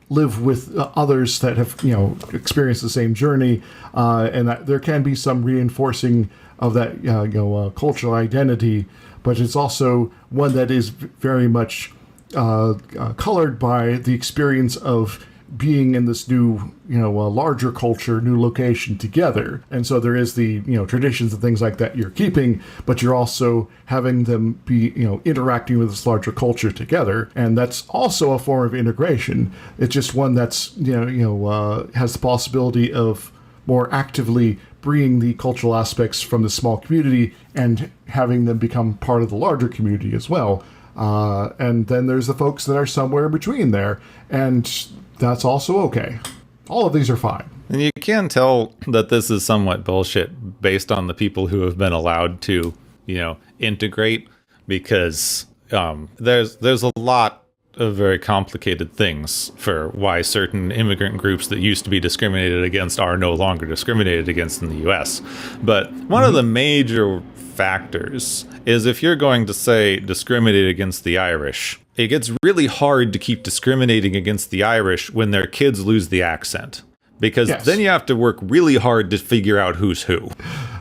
live with others that have, experienced the same journey, and that there can be some reinforcing of that, cultural identity. But it's also one that is very much colored by the experience of being in this new, larger culture, new location together. And so there is the, traditions and things like that you're keeping, but you're also having them be, interacting with this larger culture together. And that's also a form of integration. It's just one that's, has the possibility of more actively bringing the cultural aspects from the small community and having them become part of the larger community as well. And then there's the folks that are somewhere in between there, and that's also okay. All of these are fine. And you can tell that this is somewhat bullshit based on the people who have been allowed to, integrate, because there's a lot of very complicated things for why certain immigrant groups that used to be discriminated against are no longer discriminated against in the U.S. But one of the major factors is if you're going to say discriminate against the Irish, it gets really hard to keep discriminating against the Irish when their kids lose the accent. Because then you have to work really hard to figure out who's who.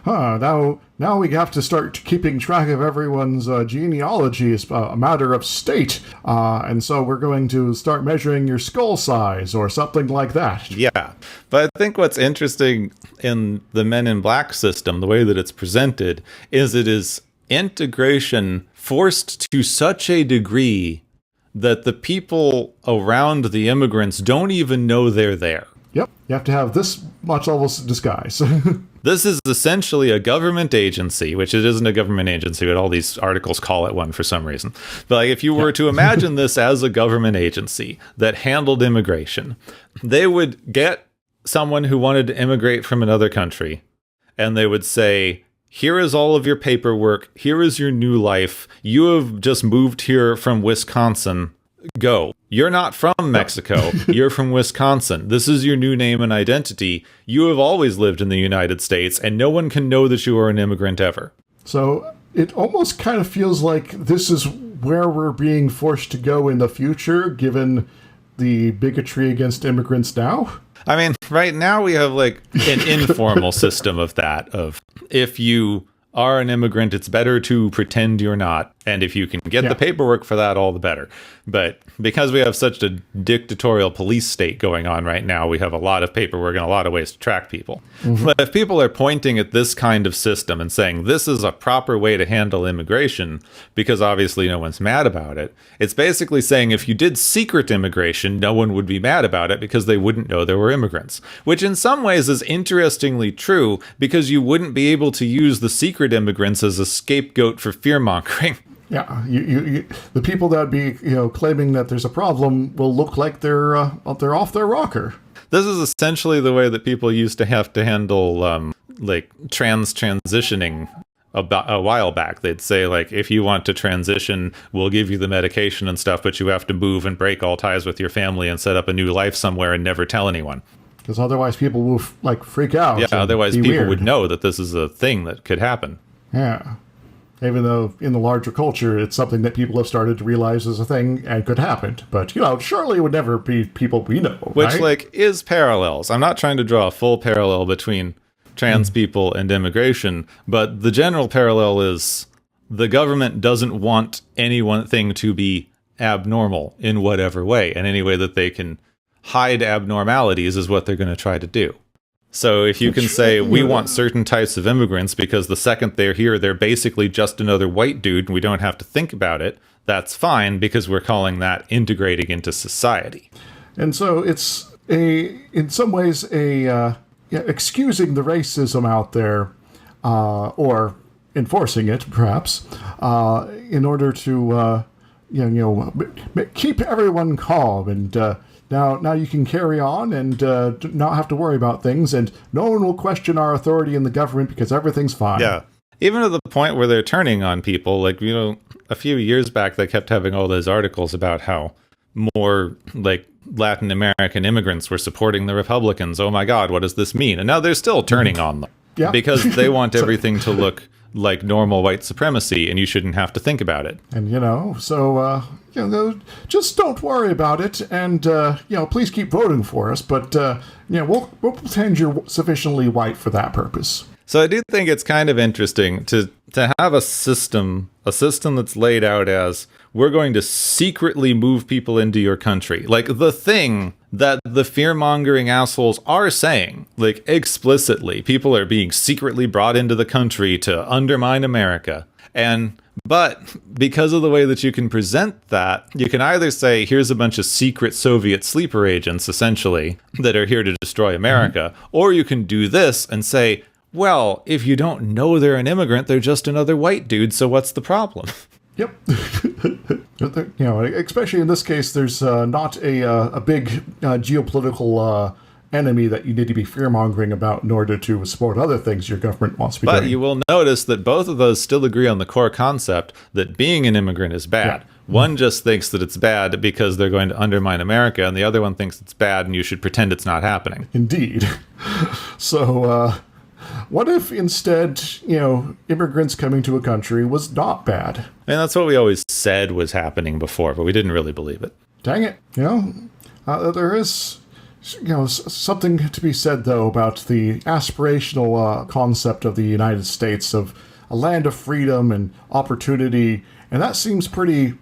Now we have to start keeping track of everyone's genealogy as a matter of state. And so we're going to start measuring your skull size or something like that. Yeah. But I think what's interesting in the Men in Black system, the way that it's presented, is it is integration forced to such a degree that the people around the immigrants don't even know they're there. Yep, you have to have this much level of disguise. This is essentially a government agency, which it isn't a government agency, but all these articles call it one for some reason. But like, if you were to imagine this as a government agency that handled immigration, they would get someone who wanted to immigrate from another country, and they would say, here is all of your paperwork, here is your new life, you have just moved here from Wisconsin, go. You're not from Mexico. You're from Wisconsin. This is your new name and identity. You have always lived in the United States, and no one can know that you are an immigrant ever. So it almost kind of feels like this is where we're being forced to go in the future, given the bigotry against immigrants now. I mean, right now we have like an informal system of that, of if you are an immigrant, it's better to pretend you're not. And if you can get the paperwork for that, all the better. But because we have such a dictatorial police state going on right now, we have a lot of paperwork and a lot of ways to track people. Mm-hmm. But if people are pointing at this kind of system and saying this is a proper way to handle immigration, because obviously no one's mad about it, it's basically saying if you did secret immigration, no one would be mad about it because they wouldn't know there were immigrants. Which in some ways is interestingly true, because you wouldn't be able to use the secret immigrants as a scapegoat for fear-mongering. Yeah, you, the people that be claiming that there's a problem will look like they're off their rocker. This is essentially the way that people used to have to handle transitioning a while back. They'd say, like, if you want to transition, we'll give you the medication and stuff, but you have to move and break all ties with your family and set up a new life somewhere and never tell anyone. Because otherwise people will freak out. Yeah, otherwise people weird. would know that this is a thing that could happen. Yeah. Even though in the larger culture, it's something that people have started to realize is a thing and could happen. But, surely it would never be people we know, Which, right? is parallels. I'm not trying to draw a full parallel between trans people and immigration, but the general parallel is the government doesn't want anything to be abnormal in whatever way, and any way that they can hide abnormalities is what they're going to try to do. So if you can say, we want certain types of immigrants because the second they're here, they're basically just another white dude and we don't have to think about it, that's fine, because we're calling that integrating into society. And so it's in some ways excusing the racism out there, or enforcing it, perhaps, in order to keep everyone calm and. Now you can carry on and not have to worry about things, and no one will question our authority in the government because everything's fine. Yeah. Even to the point where they're turning on people. Like, a few years back, they kept having all those articles about how more, Latin American immigrants were supporting the Republicans. Oh my God, what does this mean? And now they're still turning on them. Yeah. Because they want everything to look like normal white supremacy, and you shouldn't have to think about it. And, just don't worry about it, and, please keep voting for us, but, we'll pretend you're sufficiently white for that purpose. So I do think it's kind of interesting to have a system that's laid out as, we're going to secretly move people into your country. Like, the thing that the fear-mongering assholes are saying, like, explicitly, people are being secretly brought into the country to undermine America. But because of the way that you can present that, you can either say, here's a bunch of secret Soviet sleeper agents, essentially, that are here to destroy America, or you can do this and say, well, if you don't know they're an immigrant, they're just another white dude, so what's the problem? Yep. Especially in this case, there's not a big geopolitical enemy that you need to be fear-mongering about in order to support other things your government wants to be doing. But you will notice that both of those still agree on the core concept that being an immigrant is bad. Yeah. One just thinks that it's bad because they're going to undermine America, and the other one thinks it's bad and you should pretend it's not happening. Indeed. So, what if instead, immigrants coming to a country was not bad? And that's what we always said was happening before, but we didn't really believe it. Dang it. There is, something to be said, though, about the aspirational concept of the United States, of a land of freedom and opportunity. And that seems pretty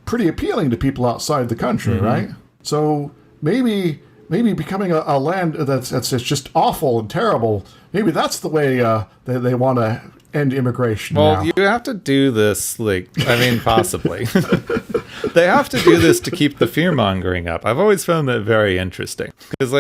appealing to people outside the country, right? So maybe becoming a land that's just awful and terrible, maybe that's the way they want to end immigration. Well, now. You have to do this, possibly. They have to do this to keep the fear-mongering up. I've always found that very interesting. Because,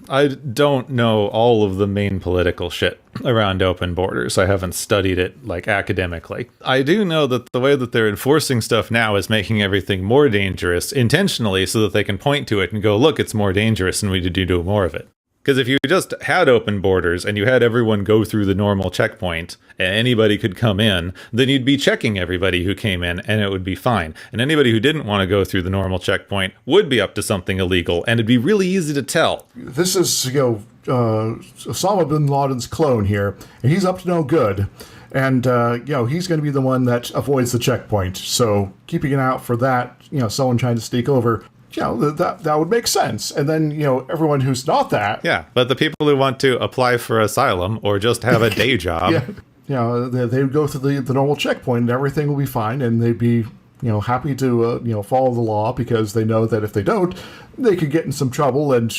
I don't know all of the main political shit around open borders. I haven't studied it, academically. I do know that the way that they're enforcing stuff now is making everything more dangerous intentionally so that they can point to it and go, look, it's more dangerous and we need to do more of it. Because if you just had open borders and you had everyone go through the normal checkpoint and anybody could come in, then you'd be checking everybody who came in and it would be fine. And anybody who didn't want to go through the normal checkpoint would be up to something illegal, and it'd be really easy to tell. This is, Osama bin Laden's clone here, and he's up to no good. And, he's going to be the one that avoids the checkpoint. So keeping an eye out for that, someone trying to sneak over, that would make sense. And then, everyone who's not that. Yeah, but the people who want to apply for asylum or just have a day job. They would go through the normal checkpoint and everything will be fine. And they'd be, happy to, follow the law because they know that if they don't, they could get in some trouble and,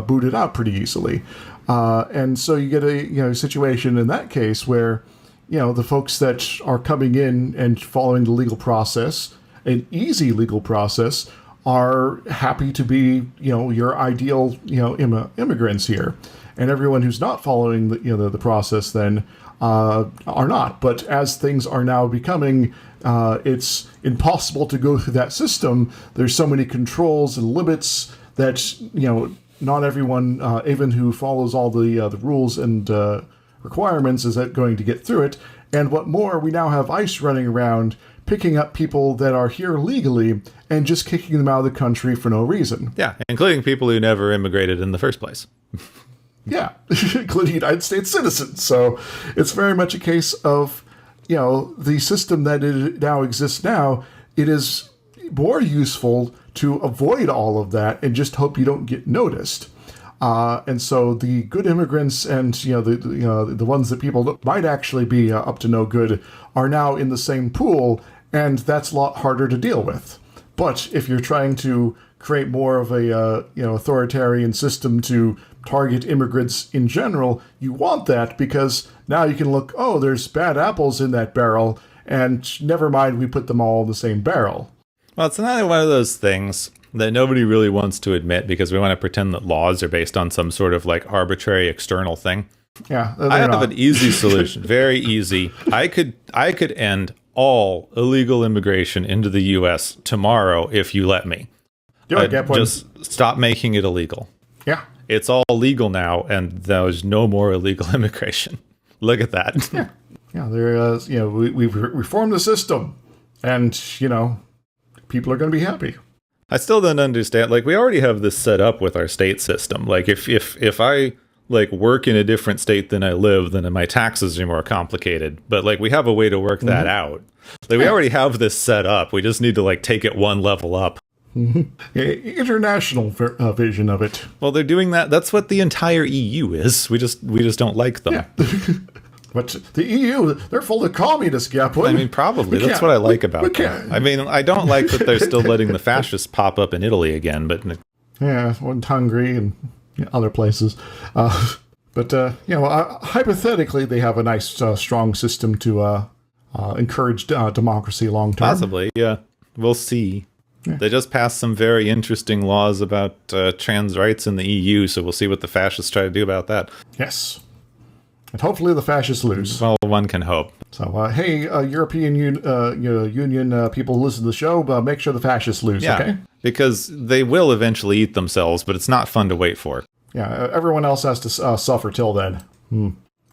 booted out pretty easily. And so you get a, situation in that case where, the folks that are coming in and following the legal process, an easy legal process, are happy to be, your ideal, immigrants here, and everyone who's not following the process then are not. But as things are now becoming, it's impossible to go through that system. There's so many controls and limits that not everyone, even who follows all the rules and requirements, is going to get through it. And what more, we now have ICE running around picking up people that are here legally and just kicking them out of the country for no reason. Yeah, including people who never immigrated in the first place. Yeah, including United States citizens. So it's very much a case of, the system that it now exists now, it is more useful to avoid all of that and just hope you don't get noticed. And so the good immigrants and the ones that people might actually be up to no good are now in the same pool, and that's a lot harder to deal with. But if you're trying to create more of a authoritarian system to target immigrants in general, you want that because now you can look, oh, there's bad apples in that barrel, and never mind, we put them all in the same barrel. Well, it's another one of those things that nobody really wants to admit because we want to pretend that laws are based on some sort of arbitrary external thing. Yeah, I have an easy solution, very easy. I could end all illegal immigration into the U.S. tomorrow if you let me. Just stop making it illegal. Yeah. It's all legal now, and there's no more illegal immigration. Look at that. Yeah. There is. We've reformed the system, and people are going to be happy. I still don't understand. We already have this set up with our state system. If I work in a different state than I live, then my taxes are more complicated. But we have a way to work that out. We already have this set up. We just need to take it one level up. International vision of it. Well, they're doing that. That's what the entire EU is. We just don't like them. Yeah. But the EU, they're full of communists, Gapwood. I mean, probably. That's what I like about them. I mean, I don't like that they're still letting the fascists pop up in Italy again, but... Yeah, one's hungry and other places. But hypothetically, they have a nice, strong system to encourage democracy long term. Possibly, yeah. We'll see. Yeah. They just passed some very interesting laws about trans rights in the EU, so we'll see what the fascists try to do about that. Yes. And hopefully the fascists lose. Well, one can hope. So, hey, European Union people who listen to the show, make sure the fascists lose, okay? Because they will eventually eat themselves, but it's not fun to wait for. Yeah, everyone else has to suffer till then.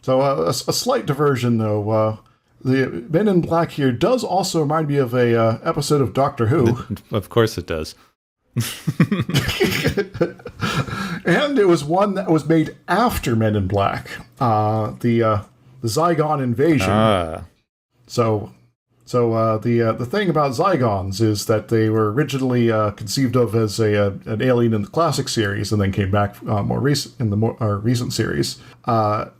So, a slight diversion, though. The Men in Black here does also remind me of a episode of Doctor Who. Of course it does. And it was one that was made after Men in Black, the Zygon invasion. So the thing about Zygons is that they were originally conceived of as an alien in the classic series, and then came back more recent series.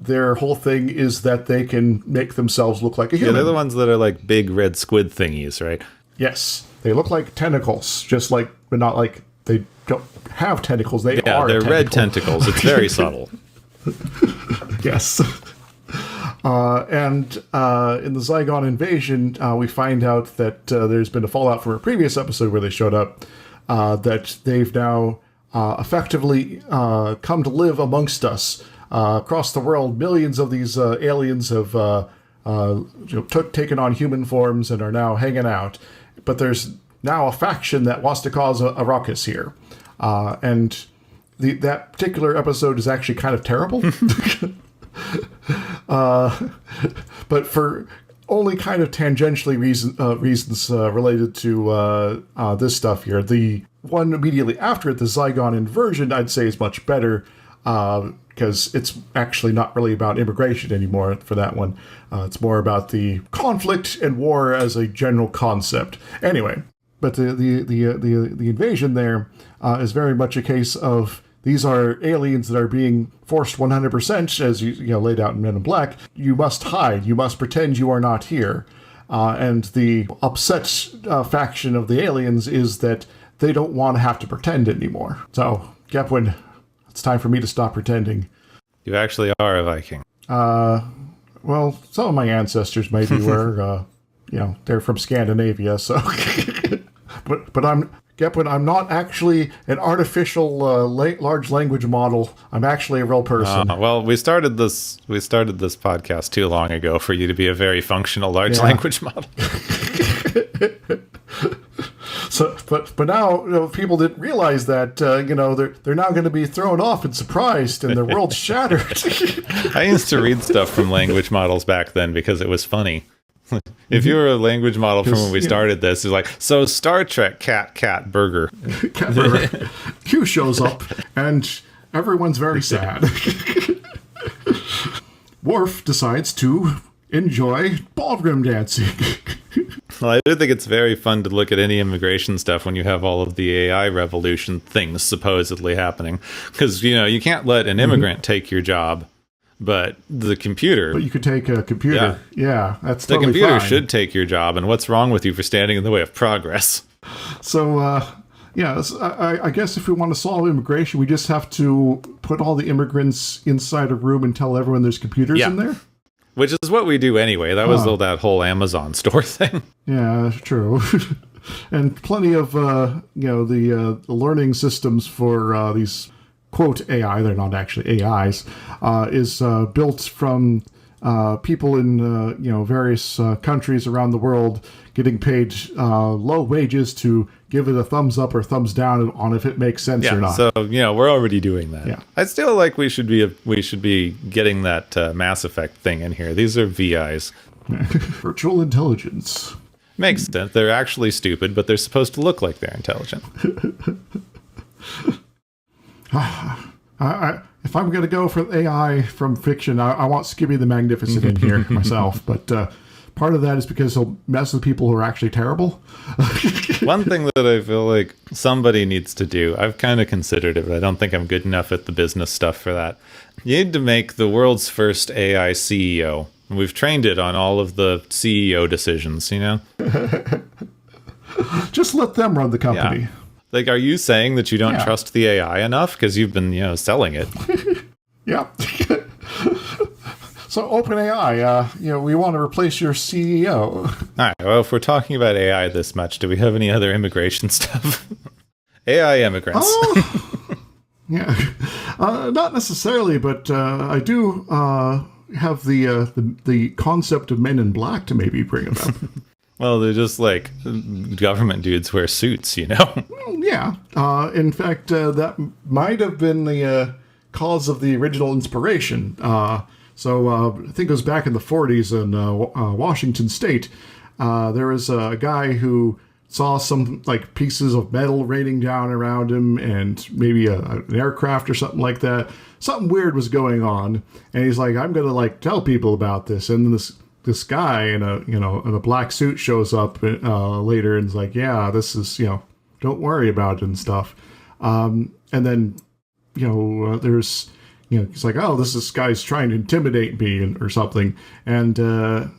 Their whole thing is that they can make themselves look like a human. Yeah, they're the ones that are like big red squid thingies, right? Yes, they look like tentacles, just like, but not like they don't have tentacles. They are. They're red tentacles. It's very subtle. Yes. And in the Zygon invasion, we find out that there's been a fallout from a previous episode where they showed up, that they've now effectively come to live amongst us. Across the world, millions of these aliens have taken on human forms and are now hanging out. But there's now a faction that wants to cause a ruckus here. And that particular episode is actually kind of terrible. But for only kind of tangentially reasons related to this stuff here. The one immediately after it, the Zygon inversion, I'd say is much better, because it's actually not really about immigration anymore for that one. It's more about the conflict and war as a general concept. Anyway, but the invasion there is very much a case of these are aliens that are being forced 100%, as you laid out in Men in Black. You must hide. You must pretend you are not here. And the upset faction of the aliens is that they don't want to have to pretend anymore. So, Gepwin, it's time for me to stop pretending. You actually are a Viking. Well, some of my ancestors maybe were, they're from Scandinavia, so... but I'm... Gepwin, I'm not actually an artificial large language model. I'm actually a real person. Well, we started this podcast too long ago for you to be a very functional large language model. So, but now people didn't realize that they're now going to be thrown off and surprised, and their world's shattered. I used to read stuff from language models back then because it was funny. If you were a language model from when we started this, it's like, so Star Trek, cat, burger. Cat burger. Q shows up, and everyone's very sad. Worf decides to enjoy ballroom dancing. Well, I do think it's very fun to look at any immigration stuff when you have all of the AI revolution things supposedly happening. Because, you can't let an immigrant take your job. But the computer... But you could take a computer. Yeah, that's the totally computer fine. should take your job, and what's wrong with you for standing in the way of progress? So, I guess if we want to solve immigration, we just have to put all the immigrants inside a room and tell everyone there's computers in there? Which is what we do anyway. That was that whole Amazon store thing. Yeah, true. And plenty of, the learning systems for these... quote AI, they're not actually AIs, is built from people in various countries around the world getting paid low wages to give it a thumbs up or thumbs down on if it makes sense or not. So we're already doing that. Yeah. I still like we should be getting that Mass Effect thing in here. These are VIs. Virtual intelligence. Makes sense. They're actually stupid, but they're supposed to look like they're intelligent. If I'm going to go for AI from fiction, I want Skibby the Magnificent in here myself. But part of that is because he'll mess with people who are actually terrible. One thing that I feel like somebody needs to do, I've kind of considered it, but I don't think I'm good enough at the business stuff for that. You need to make the world's first AI CEO. We've trained it on all of the CEO decisions, Just let them run the company. Yeah. Like, are you saying that you don't Yeah. trust the AI enough? Because you've been, selling it. Yeah. So OpenAI, we want to replace your CEO. All right. Well, if we're talking about AI this much, do we have any other immigration stuff? AI immigrants. Oh, yeah. Not necessarily, but I do have the concept of Men in Black to maybe bring it up. Well, they're just like government dudes wear suits, Yeah. In fact, that might have been the cause of the original inspiration. So I think it was back in the 40s in Washington State. There was a guy who saw some like pieces of metal raining down around him, and maybe an aircraft or something like that. Something weird was going on, and he's like, "I'm gonna like tell people about this." And this guy in a black suit shows up later and is like, "Yeah, this is don't worry about it and stuff." And then there's. He's like, oh, this guy's trying to intimidate me or something. And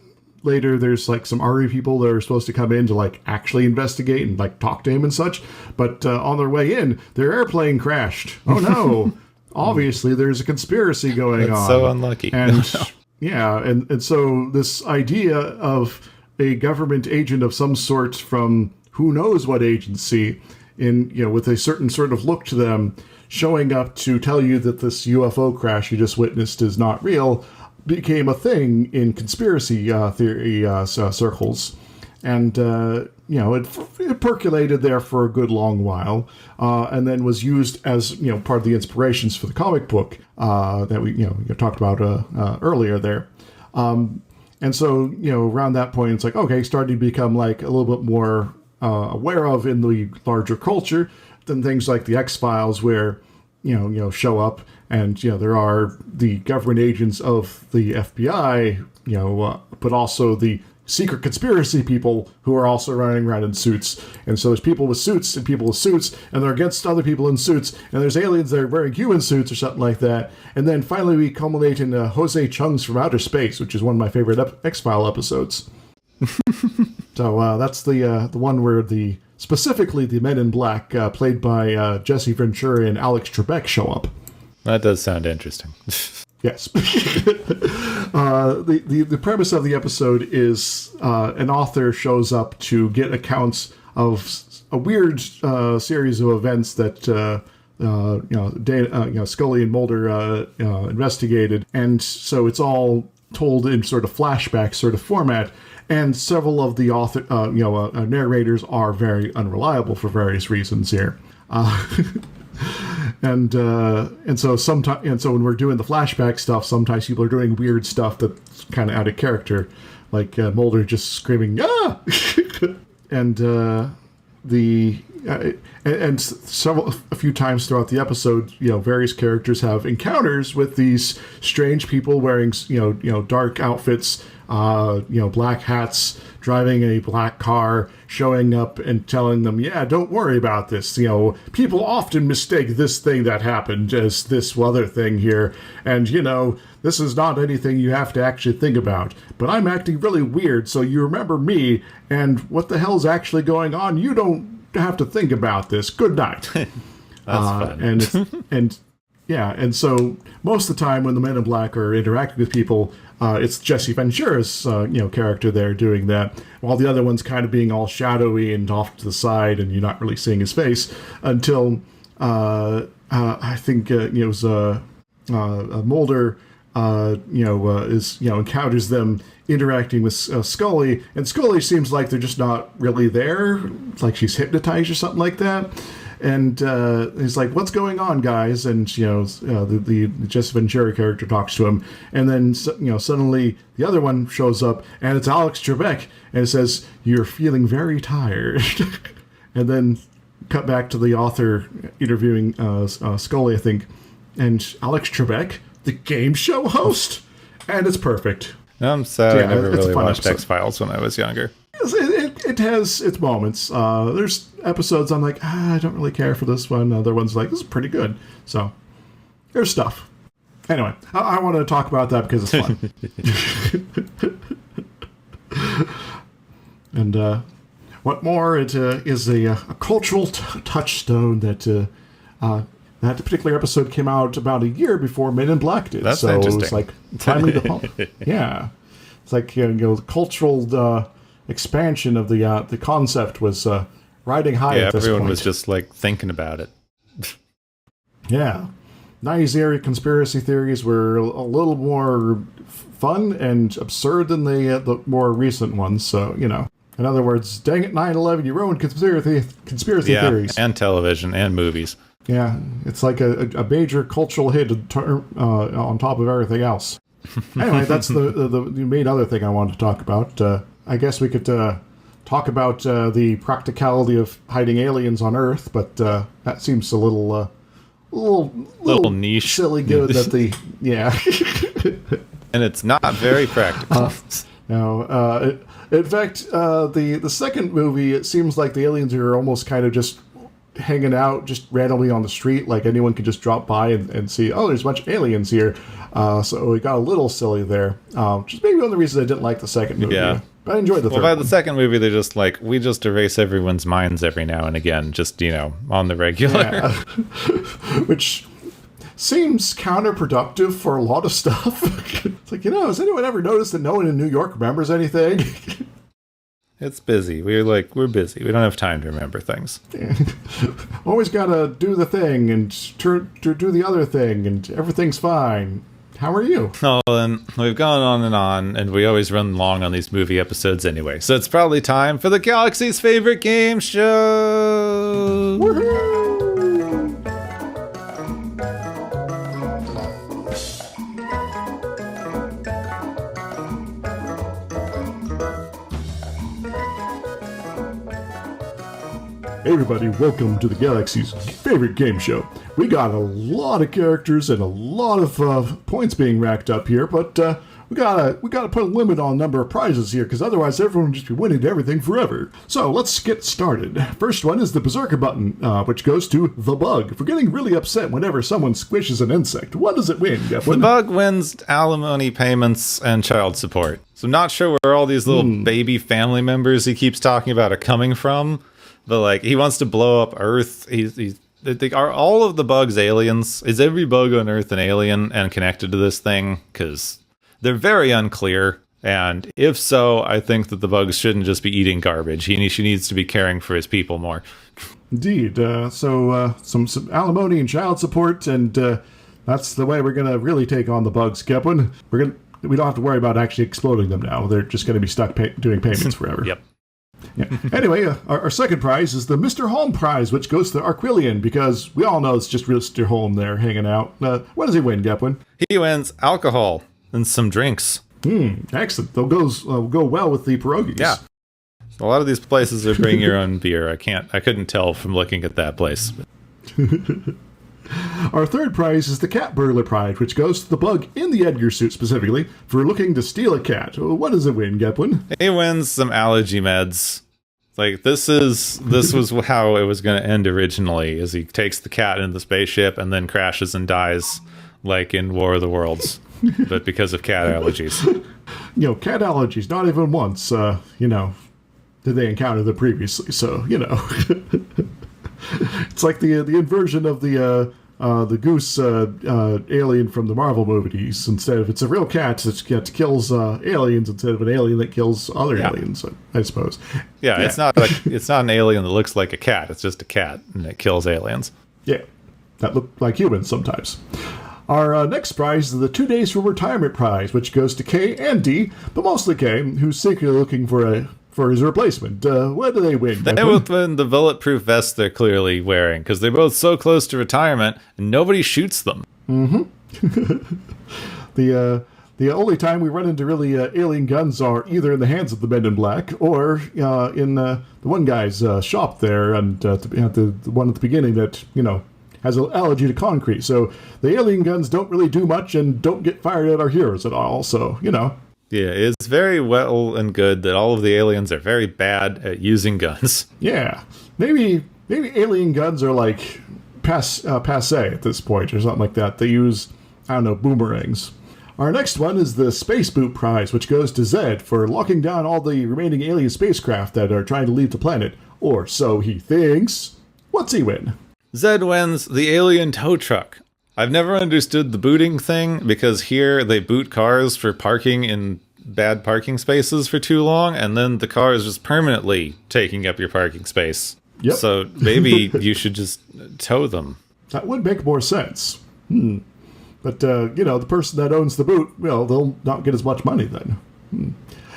later there's like some army people that are supposed to come in to like actually investigate and like talk to him and such. But on their way in, their airplane crashed. Oh, no. Obviously, there's a conspiracy going on. So unlucky. And yeah, and so this idea of a government agent of some sort from who knows what agency with a certain sort of look to them, showing up to tell you that this UFO crash you just witnessed is not real, became a thing in conspiracy theory circles. And, it percolated there for a good long while, and then was used as, part of the inspirations for the comic book that we talked about earlier there. And so, around that point, it's like, okay, starting to become like a little bit more aware of in the larger culture than things like the X-Files, where show up and there are the government agents of the FBI, but also the secret conspiracy people who are also running around in suits. And so there's people with suits and people with suits, and they're against other people in suits, and there's aliens that are wearing human suits or something like that. And then finally we culminate in Jose Chung's From Outer Space, which is one of my favorite X-File episodes. So that's the one where specifically the Men in Black, played by Jesse Ventura and Alex Trebek, show up. That does sound interesting. Yes. The premise of the episode is an author shows up to get accounts of a weird series of events that Scully and Mulder investigated, and so it's all told in sort of flashback sort of format. And several of the narrators are very unreliable for various reasons here. And so when we're doing the flashback stuff, sometimes people are doing weird stuff that's kind of out of character, like Mulder just screaming "ah," and a few times throughout the episode, various characters have encounters with these strange people wearing dark outfits, black hats, driving a black car, showing up and telling them, yeah, don't worry about this. People often mistake this thing that happened as this other thing here. And, this is not anything you have to actually think about. But I'm acting really weird, so you remember me, and what the hell's actually going on? You don't have to think about this. Good night. That's fun. And so most of the time when the Men in Black are interacting with people, it's Jesse Ventura's character there doing that, while the other one's kind of being all shadowy and off to the side, and you're not really seeing his face until I think it was Mulder encounters them interacting with Scully, and Scully seems like they're just not really there, like she's hypnotized or something like that. And he's like, what's going on, guys? And, the Jesse Ventura character talks to him. And then, suddenly the other one shows up, and it's Alex Trebek. And it says, you're feeling very tired. And then cut back to the author interviewing Scully, I think. And Alex Trebek, the game show host. And it's perfect. I'm sorry, Yeah, I never it's a really fun watched episode. X-Files when I was younger. It has its moments. There's episodes I'm like, I don't really care for this one. Other ones like, this is pretty good. So there's stuff. Anyway, I want to talk about that because it's fun. And What more, it is a cultural touchstone that particular episode came out about a year before Men in Black did. That's so interesting. It was like timely to yeah. It's like the cultural expansion of the concept was riding high at this point. Everyone was just like thinking about it. Yeah. 90s era conspiracy theories were a little more fun and absurd than the more recent ones. So, in other words, dang it, 9/11, you ruined conspiracy theories. And television and movies. Yeah, it's like a major cultural hit on top of everything else. Anyway, that's the main other thing I wanted to talk about. I guess we could talk about the practicality of hiding aliens on Earth, but that seems a little niche, silly. Given that and it's not very practical. No, in fact, the second movie, it seems like the aliens are almost kind of just hanging out just randomly on the street, like anyone could just drop by and see, oh, there's a bunch of aliens here. So it got a little silly there, which is maybe one of the reasons I didn't like the second movie. Yeah. But I enjoyed the third by one. The second movie, they're just like, we just erase everyone's minds every now and again, just, on the regular. Yeah. Which seems counterproductive for a lot of stuff. It's like, has anyone ever noticed that no one in New York remembers anything? It's busy. We're busy. We don't have time to remember things. Yeah. Always gotta do the thing and do the other thing, and everything's fine. How are you? Oh, and we've gone on, and we always run long on these movie episodes anyway. So it's probably time for the Galaxy's favorite game show. Woohoo! Hey everybody, welcome to the Galaxy's favorite game show. We got a lot of characters and a lot of points being racked up here, but we gotta put a limit on the number of prizes here, because otherwise everyone will just be winning everything forever. So let's get started. First one is the Berserker button, which goes to the Bug. If we're getting really upset whenever someone squishes an insect, what does it win? The Bug wins alimony payments and child support. So I'm not sure where all these little baby family members he keeps talking about are coming from. But he wants to blow up Earth. Are all of the bugs aliens? Is every bug on Earth an alien and connected to this thing? Because they're very unclear. And if so, I think that the bugs shouldn't just be eating garbage. She needs to be caring for his people more. Indeed. So some alimony and child support, and that's the way we're gonna really take on the bugs, Kepwin. We don't have to worry about actually exploding them now. They're just gonna be stuck doing payments forever. Yep. Yeah. Anyway, our second prize is the Mr. Holm prize, which goes to Arquillian, because we all know it's just Mr. Holm there hanging out. What does he win, Gepwin? He wins alcohol and some drinks. Excellent. They'll go well with the pierogies. Yeah. A lot of these places are bring your own beer. I couldn't tell from looking at that place. Our third prize is the Cat Burglar prize, which goes to the Bug in the Edgar suit specifically for looking to steal a cat. What does it win, Gepwin? He wins some allergy meds. This was how it was going to end originally, is he takes the cat in the spaceship and then crashes and dies, like in War of the Worlds, but because of cat allergies. Cat allergies, not even once, did they encounter them previously, so, It's like the inversion of the goose alien from the Marvel movies. Instead of it's a real cat that kills aliens instead of an alien that kills other aliens, I suppose. Yeah, it's not an alien that looks like a cat. It's just a cat and it kills aliens. Yeah, that look like humans sometimes. Our next prize is the 2 days from retirement prize, which goes to K and D, but mostly K, who's secretly looking for his replacement. What do they win? They both win the bulletproof vest they're clearly wearing, because they're both so close to retirement, and nobody shoots them. Mm-hmm. The only time we run into really alien guns are either in the hands of the Men in Black or in the one guy's shop there, and the one at the beginning that, has an allergy to concrete. So the alien guns don't really do much and don't get fired at our heroes at all, so, Yeah, it's very well and good that all of the aliens are very bad at using guns. Yeah. Maybe alien guns are passe at this point or something like that. They use, boomerangs. Our next one is the Space Boot Prize, which goes to Zed for locking down all the remaining alien spacecraft that are trying to leave the planet. Or so he thinks. What's he win? Zed wins the alien tow truck. I've never understood the booting thing, because here they boot cars for parking in bad parking spaces for too long, and then the car is just permanently taking up your parking space. Yep. So maybe you should just tow them. That would make more sense. But, the person that owns the boot, well, they'll not get as much money then.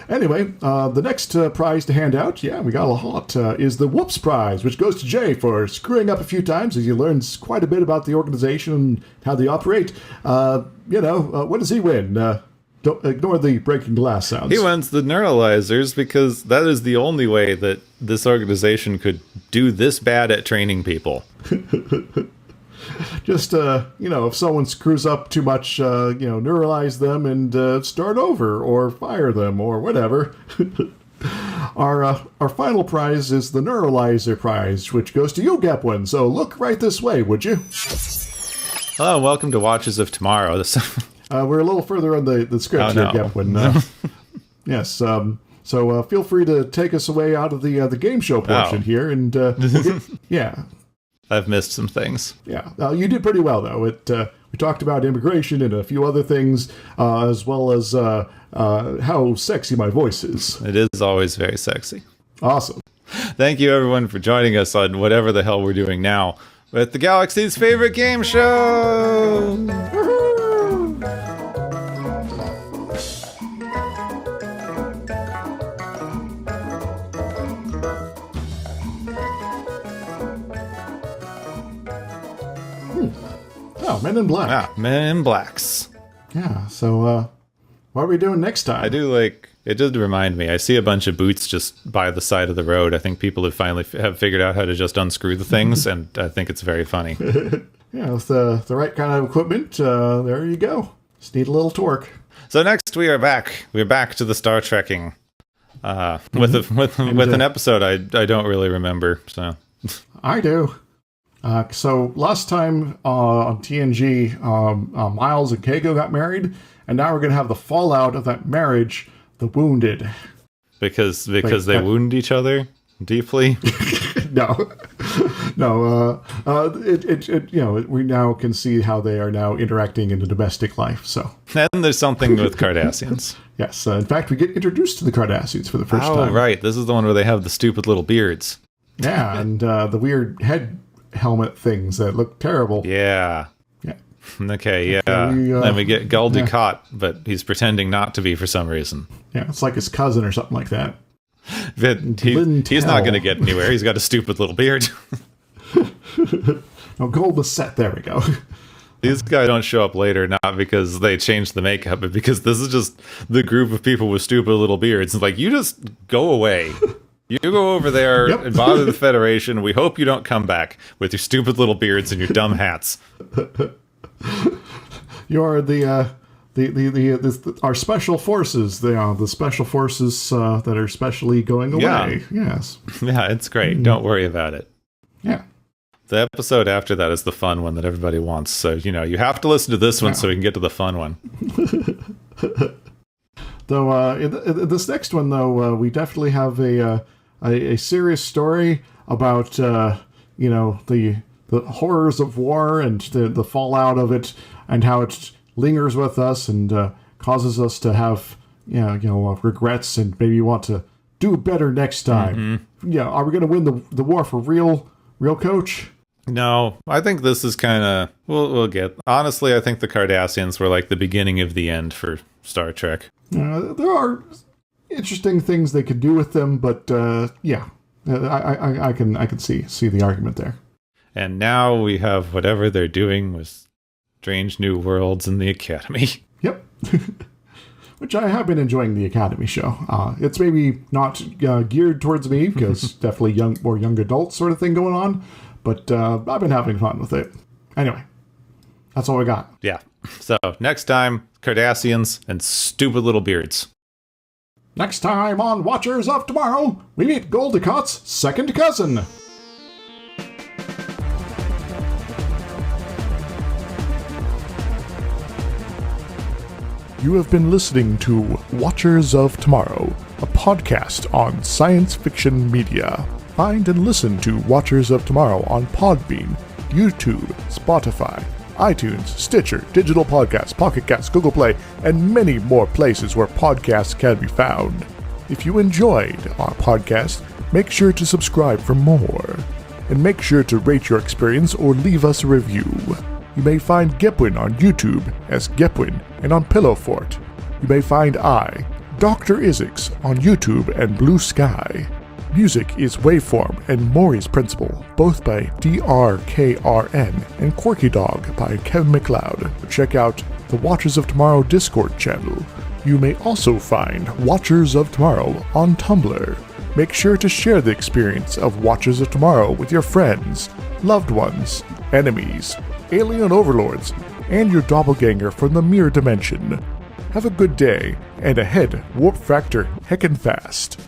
Anyway, the next prize to hand out, we got a lot, is the Whoops Prize, which goes to Jay for screwing up a few times as he learns quite a bit about the organization and how they operate. What does he win? Don't ignore the breaking glass sounds. He wins the neuralizers because that is the only way that this organization could do this bad at training people. Just, if someone screws up too much, neuralize them and start over or fire them or whatever. Our final prize is the Neuralizer Prize, which goes to you, Gepwin. So look right this way, would you? Hello, and welcome to Watches of Tomorrow. We're a little further on the script here, Gepwin. Yes, so feel free to take us away out of the game show portion here. And, I've missed some things. Yeah, you did pretty well, though. We talked about immigration and a few other things, as well as how sexy my voice is. It is always very sexy. Awesome. Thank you, everyone, for joining us on whatever the hell we're doing now with the Galaxy's favorite game show. Oh, Men in Black. Ah, Men in Blacks. Yeah, so what are we doing next time? I do it did remind me. I see a bunch of boots just by the side of the road. I think people have finally have figured out how to just unscrew the things, and I think it's very funny. With the right kind of equipment, there you go. Just need a little torque. So next we are back. We're back to the Star Trekking with an episode I don't really remember. So I do. So last time on TNG, Miles and Kago got married, and now we're going to have the fallout of that marriage, the wounded. Because they wound each other deeply? No. We now can see how they are now interacting in the domestic life, so. And there's something with Cardassians. Yes, in fact, we get introduced to the Cardassians for the first time. Oh, right. This is the one where they have the stupid little beards. Yeah, and the weird head helmet things that look terrible. Yeah. Yeah. Okay, yeah. Then we get Gul Dukat, but he's pretending not to be for some reason. Yeah, it's like his cousin or something like that. But he's not going to get anywhere. He's got a stupid little beard. Oh, Gold was set. There we go. These guys don't show up later, not because they changed the makeup, but because this is just the group of people with stupid little beards. It's like, you just go away. You go over there and bother the Federation. We hope you don't come back with your stupid little beards and your dumb hats. You're our special forces. They are the special forces that are specially going away. Yeah. Yes. Yeah, it's great. Don't worry about it. Yeah. The episode after that is the fun one that everybody wants. So, you have to listen to this one so we can get to the fun one. Though in this next one, though, we definitely have a serious story about the horrors of war and the fallout of it, and how it lingers with us and causes us to have regrets and maybe want to do better next time. Yeah, are we going to win the war for real, Coach? No, I think this is kind of we'll get. Honestly, I think the Cardassians were like the beginning of the end for Star Trek. There are interesting things they could do with them, but I can see the argument there. And now we have whatever they're doing with Strange New Worlds in the Academy. Yep. Which I have been enjoying the Academy show. It's maybe not geared towards me, because definitely more young adult sort of thing going on, but I've been having fun with it. Anyway, that's all we got. Yeah. So next time, Cardassians and stupid little beards. Next time on Watchers of Tomorrow, we meet Gul Dukat's second cousin. You have been listening to Watchers of Tomorrow, a podcast on science fiction media. Find and listen to Watchers of Tomorrow on Podbean, YouTube, Spotify, iTunes, Stitcher, Digital Podcasts, Pocket Casts, Google Play, and many more places where podcasts can be found. If you enjoyed our podcast, make sure to subscribe for more. And make sure to rate your experience or leave us a review. You may find Gepwin on YouTube as Gepwin and on Pillowfort. You may find I, Dr. Isix, on YouTube and Blue Sky. Music is Waveform and Maury's Principle, both by DRKRN, and Quirky Dog by Kevin MacLeod. Check out the Watchers of Tomorrow Discord channel. You may also find Watchers of Tomorrow on Tumblr. Make sure to share the experience of Watchers of Tomorrow with your friends, loved ones, enemies, alien overlords, and your doppelganger from the mirror dimension. Have a good day, and ahead, warp factor heckin' fast.